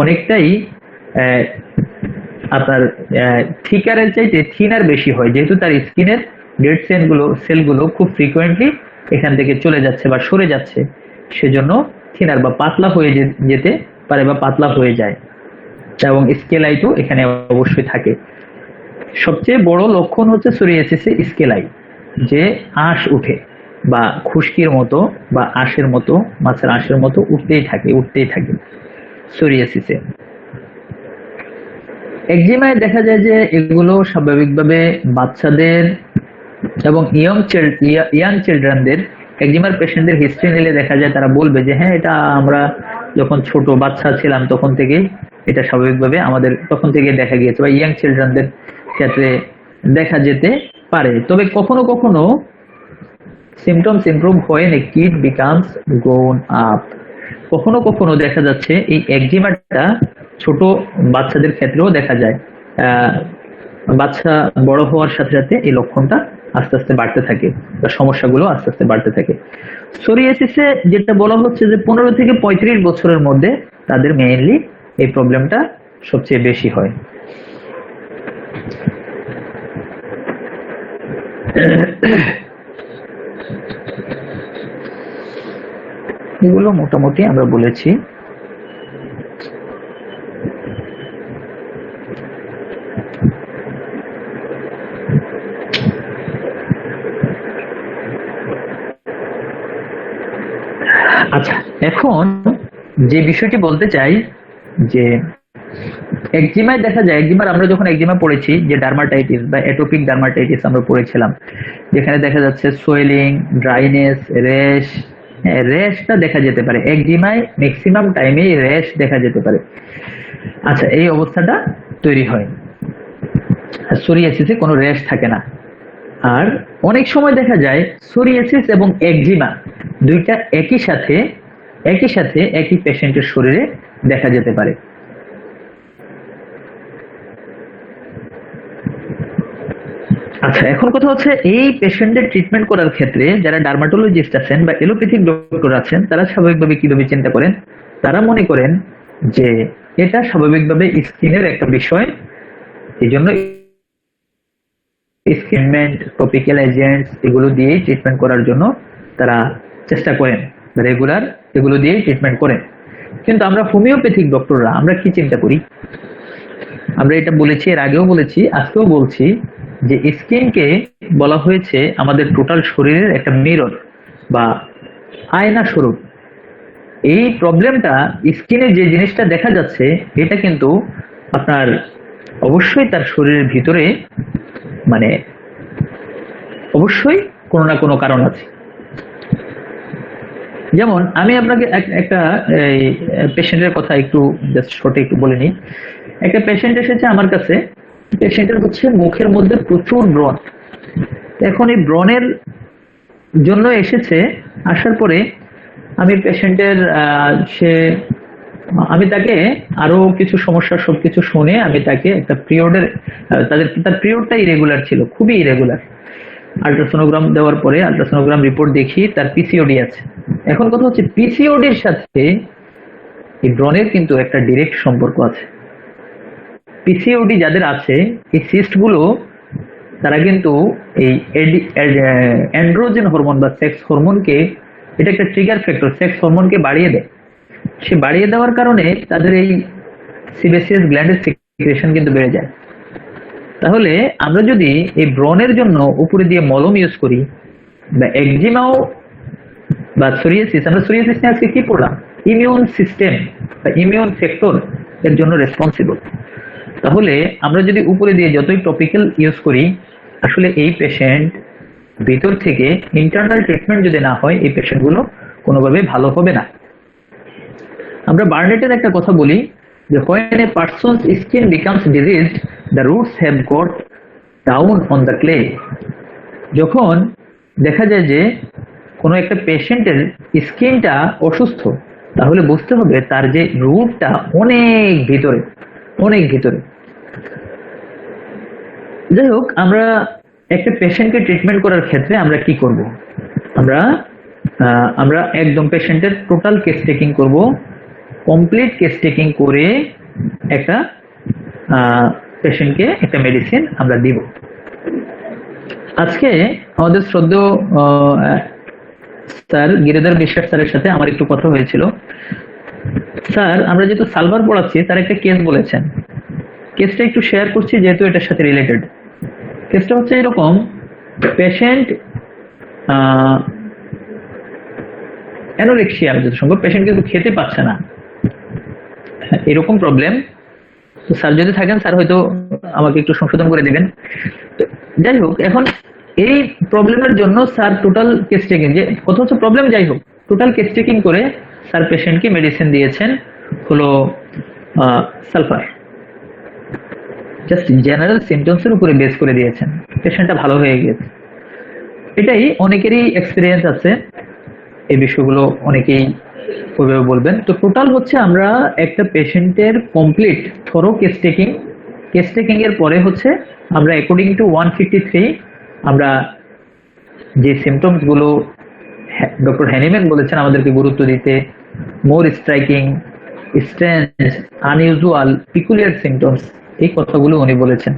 অনেকটাই আপনার থিকারের চাইতে থিনার বেশি হয়, যেহেতু তার স্কিনের ডেড সেলগুলো খুব ফ্রিকোয়েন্টলি এখান থেকে চলে যাচ্ছে বা সরে যাচ্ছে, সেজন্য থিনার বা পাতলা হয়ে যেতে পারে বা পাতলা হয়ে যায়, এবং স্কেলাইটও এখানে অবশ্যই থাকে। সবচেয়ে বড় লক্ষণ হচ্ছে সোরিয়াসিসে স্কেলাই, যে আঁশ উঠে বা খুশকির মতো বা আঁশের মতো, মাছের আঁশের মতো উঠতেই থাকে সোরিয়াসিসে। একজিমায় দেখা যায় যে এগুলো স্বাভাবিকভাবে বাচ্চাদের এবং ইয়াং চিলড্রেনদের, একজিমার পেশেন্টদের হিস্ট্রি নিলে দেখা যায় তারা বলবে যে হ্যাঁ, এটা আমরা যখন ছোট বাচ্চা ছিলাম তখন থেকেই এটা স্বাভাবিকভাবে আমাদের তখন থেকে দেখা গিয়েছে, বা ইয়াং চিলড্রেনদের ক্ষেত্রে দেখা যেতে পারে। তবে কখনো কখনো symptoms improve when a kid becomes grown up. কখনো কখনো দেখা যাচ্ছে এই একজিমাটা ছোট বাচ্চাদের ক্ষেত্রেও দেখা যায়। বাচ্চা বড় হওয়ার সাথে সাথে এই লক্ষণটা আস্তে আস্তে বাড়তে থাকে বা সমস্যাগুলো আস্তে আস্তে বাড়তে থাকে। সোরিয়াসিসে যেটা বলা হচ্ছে যে 15 থেকে 35 বছরের মধ্যে তাদের মেইনলি এই প্রবলেমটা সবচেয়ে বেশি হয়। এগুলো মোটামুটি আমরা বলেছি। আচ্ছা, এখন যে বিষয়টি বলতে চাই যে একজিমায় দেখা যায়, আমরা যখন একজিমা পড়েছি যে ডার্মাটাইটিস বা অ্যাটোপিক ডার্মাটাইটিস আমরা পড়েছিলাম, যেখানে দেখা যাচ্ছে সোয়েলিং, ড্রাইনেস, র্যাশটা দেখা যেতে পারে। একজিমায় ম্যাক্সিমাম টাইমেই র্যাশ দেখা যেতে পারে। আচ্ছা, এই অবস্থাটা তৈরি হয়। সোরিয়াসিসে কোনো র্যাশ থাকে না। আর অনেক সময় দেখা যায় সোরিয়াসিস এবং একজিমা দুইটা একই সাথে একই পেশেন্টের শরীরে দেখা যেতে পারে। আচ্ছা, এখন কথা হচ্ছে এই পেশেন্টের ট্রিটমেন্ট করার ক্ষেত্রে যারা ডার্মাটোলজিস্ট আছেন বা এলোপ্যাথিক ডক্টর আছেন, তারা স্বাভাবিকভাবে কিভাবে চিন্তা করেন? তারা মনে করেন যে এটা স্বাভাবিকভাবে স্কিনের একটা বিষয়, এই জন্য স্কিনমেন্ট, টপিক্যাল এজেন্টস এগুলো দিয়েই ট্রিটমেন্ট করার জন্য তারা চেষ্টা করেন, রেগুলার এগুলো দিয়েই ট্রিটমেন্ট করেন। কিন্তু আমরা হোমিওপ্যাথিক ডক্টররা আমরা কি চিন্তা করি? আমরা এটা বলেছি, এর আগেও বলেছি, আজকেও বলছি যে স্কিনকে বলা হয়েছে আমাদের টোটাল শরীরের একটা মিরর বা আয়না স্বরূপ। এই প্রবলেমটা স্কিনে যে জিনিসটা দেখা যাচ্ছে এটা কিন্তু আপনার অবশ্যই তার শরীরের ভিতরে মানে অবশ্যই কোনো না কোনো কারণ আছে। যেমন আমি আপনাকে একটা পেশেন্টের কথা একটু জাস্ট শর্টে একটু বলে নিই। একটা পেশেন্ট এসেছে আমার কাছে, পেশেন্টের হচ্ছে মুখের মধ্যে প্রচুর ব্রণ। এখন এই ব্রণের জন্য এসেছে, আসার পরে আমি পেশেন্টের আমি তাকে আরো কিছু সমস্যা সবকিছু শুনে আমি তাকে একটা পিরিয়ডের তার পিরিয়ডটা ইরেগুলার ছিল, খুবই ইরেগুলার। আল্ট্রাসোনোগ্রাম দেওয়ার পরে আল্ট্রাসোনোগ্রাম রিপোর্ট দেখি তার পিসিওডি আছে। এখন কথা হচ্ছে পিসিওডির সাথে এই ব্রণের কিন্তু একটা ডিরেক্ট সম্পর্ক আছে। পিসিওডি যাদের আছে, এই সিস্টগুলো তারা কিন্তু এই অ্যান্ড্রোজেন হরমোন বা সেক্স হরমোনকে, এটা একটা ট্রিগার ফ্যাক্টর, সেক্স হরমোনকে বাড়িয়ে দেয়। সে বাড়িয়ে দেওয়ার কারণে তাদের এই সিবেসিয়াস গ্ল্যান্ডের সিক্রেশন কিন্তু বেড়ে যায়। তাহলে আমরা যদি এই ব্রণের জন্য উপরে দিয়ে মলম ইউজ করি, বা একজিমাও বা সোরিয়াসিস, আমরা সোরিয়াসিস নিয়ে আজকে কি পড়লাম? ইমিউন সিস্টেম বা ইমিউন ফ্যাক্টর এর জন্য রেসপন্সিবল। তাহলে আমরা যদি উপরে দিয়ে যতই টপিক্যাল ইউজ করি, আসলে এই পেশেন্ট ভিতর থেকে ইন্টারনাল ট্রিটমেন্ট যদি না হয়, এই পেশেন্টগুলো কোনোভাবে ভালো হবে না। আমরা বার্নেটের একটা কথা বলি যে when a person's skin becomes diseased, the roots have got down on the clay. যখন দেখা যায় যে কোনো একটা পেশেন্টের স্কিনটা অসুস্থ, তাহলে বুঝতে হবে তার যে রুটটা অনেক ভিতরে, অনেক ভিতরে। যাই হোক, আমরা একটা পেশেন্টকে ট্রিটমেন্ট করার ক্ষেত্রে আমরা কি করব? আমরা একদম পেশেন্টের টোটাল কেস টেকিং করব, কমপ্লিট কেস টেকিং করে একটা পেশেন্টকে একটা মেডিসিন আমরা দিব। আজকে আমাদের শ্রদ্ধেয় স্যার গিরিধর বিশ্বাস স্যারের সাথে আমার একটু কথা হয়েছিল। স্যার আমরা যেহেতু সালভার পড়াচ্ছি, তার একটা কেস বলেছেন, কেসটা একটু শেয়ার করছি যেহেতু এটার সাথে রিলেটেড। কেসটা হচ্ছে এরকম, পেশেন্ট অ্যানোরেক্সিয়া যত সম্ভব, পেশেন্ট কিন্তু খেতে পাচ্ছে না, এরকম প্রবলেম। তো স্যার যদি থাকেন স্যার হয়তো আমাকে একটু সংশোধন করে দিবেন। যাই হোক, এখন এই প্রবলেমের জন্য স্যার টোটাল কেস টেকিং, যে কত হচ্ছে প্রবলেম, যাই হোক টোটাল কেস টেকিং করে স্যার পেশেন্টকে মেডিসিন দিয়েছেন হলো সালফার, জাস্ট জেনারেল সিমটমসের উপরে বেস করে দিয়েছেন, পেশেন্টটা ভালো হয়ে গিয়েছে। এটাই অনেকেরই এক্সপিরিয়েন্স আছে, এই বিষয়গুলো অনেকেই ওইভাবে বলবেন। তো টোটাল হচ্ছে আমরা একটা পেশেন্টের কমপ্লিট থরো কেস টেকিং এর পরে হচ্ছে আমরা অ্যাকর্ডিং টু 153 আমরা যে সিমটমস গুলো ডক্টর হ্যানিম্যান বলেছেন আমাদেরকে গুরুত্ব দিতে, more striking, strange, unusual, peculiar symptoms, এই কথাগুলো উনি বলেছেন।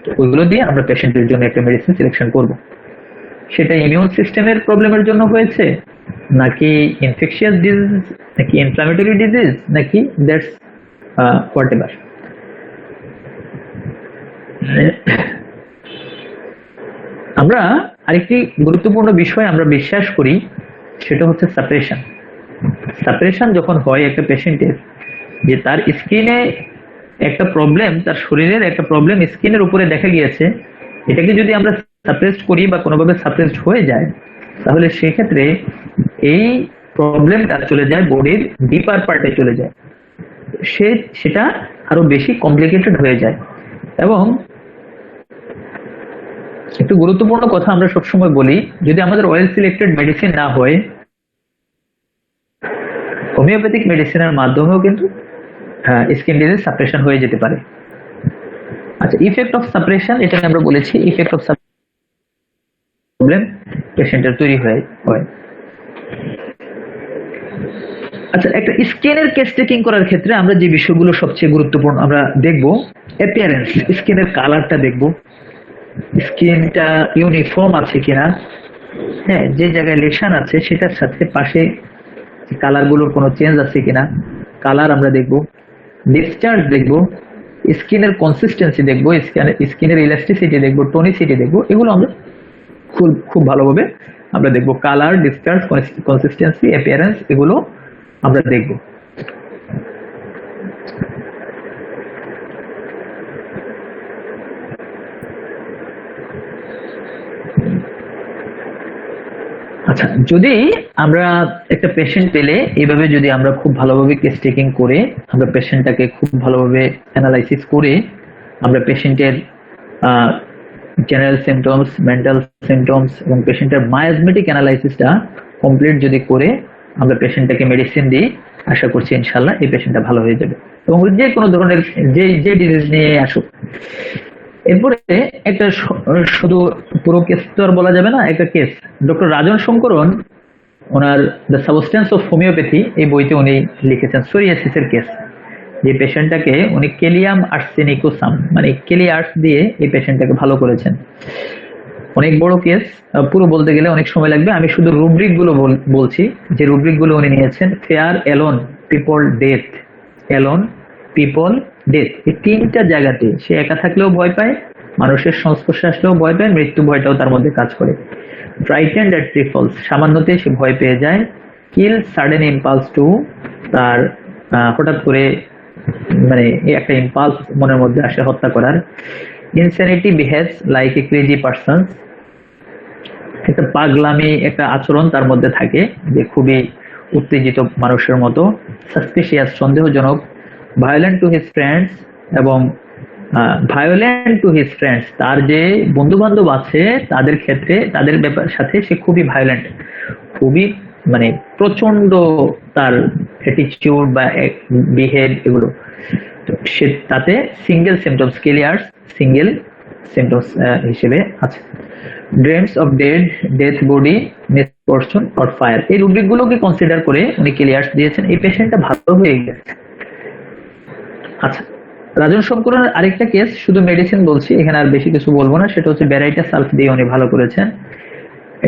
তো ওইগুলো দিয়ে আমরা পেশেন্টের জন্য একটা মেডিসিন সিলেকশন করব। সেটা ইমিউন সিস্টেমের প্রবলেমের জন্য হয়েছে, নাকি ইনফেকশিয়াস ডিজিজ, নাকি ইনফ্লামেটরি ডিজিজ, নাকি দ্যাটস হোয়াটএভার। আমরা আরেকটি গুরুত্বপূর্ণ বিষয় আমরা বিশ্বাস করি, সেটা হচ্ছে সাপ্রেশন। সাপ্রেশন যখন হয় একটা পেশেন্টের, যে তার স্কিনে একটা প্রবলেম, তার শরীরের একটা প্রবলেম স্কিনের উপরে দেখা গিয়েছে, এটাকে যদি আমরা সাপ্রেস করি বা কোনোভাবে সাপ্রেসড হয়ে যায়, তাহলে সেক্ষেত্রে এই প্রবলেমটা চলে যায় বডির ডিপার পার্টে চলে যায়, সেটা আরো বেশি কমপ্লিকেটেড হয়ে যায়। এবং একটু গুরুত্বপূর্ণ কথা আমরা সবসময় বলি, যদি আমাদের ওয়েল সিলেক্টেড মেডিসিন না হয়, হোমিওপ্যাথিক মেডিসিনের মাধ্যমেও কিন্তু স্কিন ডিজিজ সাপ্রেশন হয়ে যেতে পারে। আচ্ছা, ইফেক্ট অফ সাপ্রেশন, এটা আমরা বলেছি, ইফেক্ট অফ প্রবলেম পেশেন্টের তৈরি হয়। আচ্ছা, একটা স্কিনের কেস টেকিং করার ক্ষেত্রে আমরা যে বিষয়গুলো সবচেয়ে গুরুত্বপূর্ণ আমরা দেখব, অ্যাপিয়ারেন্স, স্কিনের কালারটা দেখব, স্কিনটা ইউনিফর্ম আছে কিনা, হ্যাঁ, যে জায়গায় লেশন আছে সেটার সাথে পাশে কালার গুলোর কোনো চেঞ্জ আছে কিনা, কালার আমরা দেখব, ডিসচার্জ দেখব, স্কিনের কনসিস্টেন্সি দেখব, স্কিনের ইলাস্টিসিটি দেখব, টোনিসিটি দেখব, এগুলো আমরা খুব ভালোভাবে আমরা দেখব। কালার, ডিসচার্জ, কনসিস্টেন্সি, অ্যাপিয়ারেন্স, এগুলো আমরা দেখব। আচ্ছা, যদি আমরা একটা পেশেন্ট পেলে এইভাবে যদি আমরা খুব ভালোভাবে কেস টেকিং করে আমরা পেশেন্টটাকে খুব ভালোভাবে অ্যানালাইসিস করে আমরা পেশেন্টের জেনারেল সিমটমস, মেন্টাল সিমটমস এবং পেশেন্টের মায়াজমেটিক অ্যানালাইসিসটা কমপ্লিট যদি করে আমরা পেশেন্টটাকে মেডিসিন দিই, আশা করছি ইনশাল্লাহ এই পেশেন্টটা ভালো হয়ে যাবে, এবং যে কোনো ধরনের যে ডিজিজ নিয়ে আসুক। এরপরে একটা শুধু পুরো কেস তো আর বলা যাবে না, একটা case doctor Rajan Sankaran owner the substance of homeopathy এই বইতে উনি লিখেছেন সোরিয়াসিসের কেস, যে পেশেন্টটাকে উনি কেলিয়াম আর্সেনিকোসাম মানে কেলিয়ার্স দিয়ে এই পেশেন্টটাকে ভালো করেছেন। অনেক বড় কেস, পুরো বলতে গেলে অনেক সময় লাগবে, আমি শুধু রুব্রিক গুলো বলছি, যে রুব্রিক গুলো উনি নিয়েছেন। Fair, alone, people, death, alone, people, death, এই তিনটা জায়গাতে সে একা থাকলেও ভয় পায়, মানুষের সংস্পর্শে আসলেও ভয় পায়, মৃত্যু ভয়টাও তার মধ্যে কাজ করে। ফ্রাইটেন্ড অ্যাট ট্রিফলস, সামান্যতে সে ভয় পেয়ে যায়। কিল, সাডেন ইম্পালস টু, তার হঠাৎ করে মানে একটা ইম্পালস মনের মধ্যে আসে হত্যা করার। Insanity, behaves like a crazy person, একটা পাগলামি একটা আচরণ তার মধ্যে থাকে, যে খুবই উত্তেজিত মানুষের মতো। সাসপিশিয়াস, সন্দেহজনক। ভায়োলেন্ট টু হিজ ফ্রেন্ডস, এবং ভায়োলেন্ট টু হিজ ফ্রেন্ডস, তার যে বন্ধু বান্ধব আছে তাদের ক্ষেত্রে তাদের ব্যাপার সাথে সে খুবই ভায়োলেন্ট, খুবই মানে প্রচন্ড তার অ্যাটিটিউড বা বিহেভ এগুলো। তো সে তাতে সিঙ্গেল সিমটমস, কেলিয়ার্স সিঙ্গেল সিমটমস হিসেবে আছে। Dreams of death body, misfortune or fire, এই রুব্রিক গুলোকে কনসিডার করে উনি ক্লিয়ার্স দিয়েছেন, এই পেশেন্টটা ভালো হয়ে গেছে। আচ্ছা, রাজন শঙ্করের আরেকটা কেস, শুধু মেডিসিন বলছি, এখানে আর বেশি কিছু বলবো না, সেটা হচ্ছে ব্যারাইটা সালফ দিয়ে উনি ভালো করেছেন।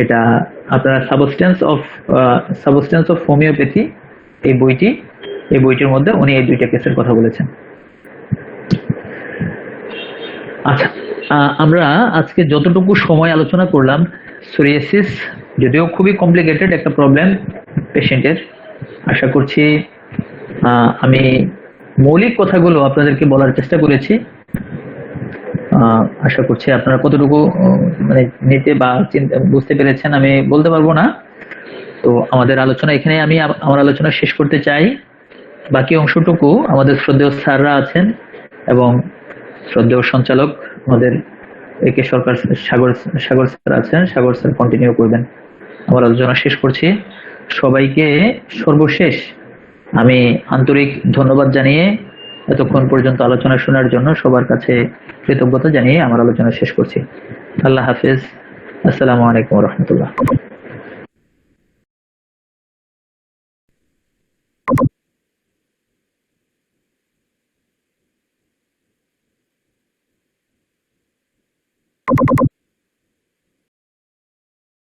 এটা আপনার সাবস্টেন্স অফ হোমিওপ্যাথি, এই বইটি, এই বইটির মধ্যে উনি এই দুইটা কেসের কথা বলেছেন। আচ্ছা, আমরা আজকে যতটুকু সময় আলোচনা করলাম, সোরিয়াসিস যদিও খুবই কমপ্লিকেটেড একটা প্রবলেম পেশেন্টের, আশা করছি আমি মৌলিক কথাগুলো আপনাদেরকে বলার চেষ্টা করেছি। আশা করছি আপনারা কতটুকু মানে নিতে বা বুঝতে পেরেছেন আমি বলতে পারবো না। তো আমাদের আলোচনা এখানে, আমি আমার আলোচনা শেষ করতে চাই। বাকি অংশটুকু আমাদের শ্রদ্ধেয় স্যাররা আছেন এবং শ্রদ্ধেয় সঞ্চালক আমাদের একে সরকার, সাগর সাগর স্যার আছেন, সাগর স্যার কন্টিনিউ করবেন। আমার আলোচনা শেষ করছি। সবাইকে সর্বশেষ আমি আন্তরিক ধন্যবাদ জানিয়ে, এতক্ষণ পর্যন্ত আলোচনা শোনার জন্য সবার কাছে কৃতজ্ঞতা জানিয়ে আমার আলোচনা শেষ করছি। আল্লাহ হাফেজ। আসসালামু আলাইকুম রহমতুল্লাহ।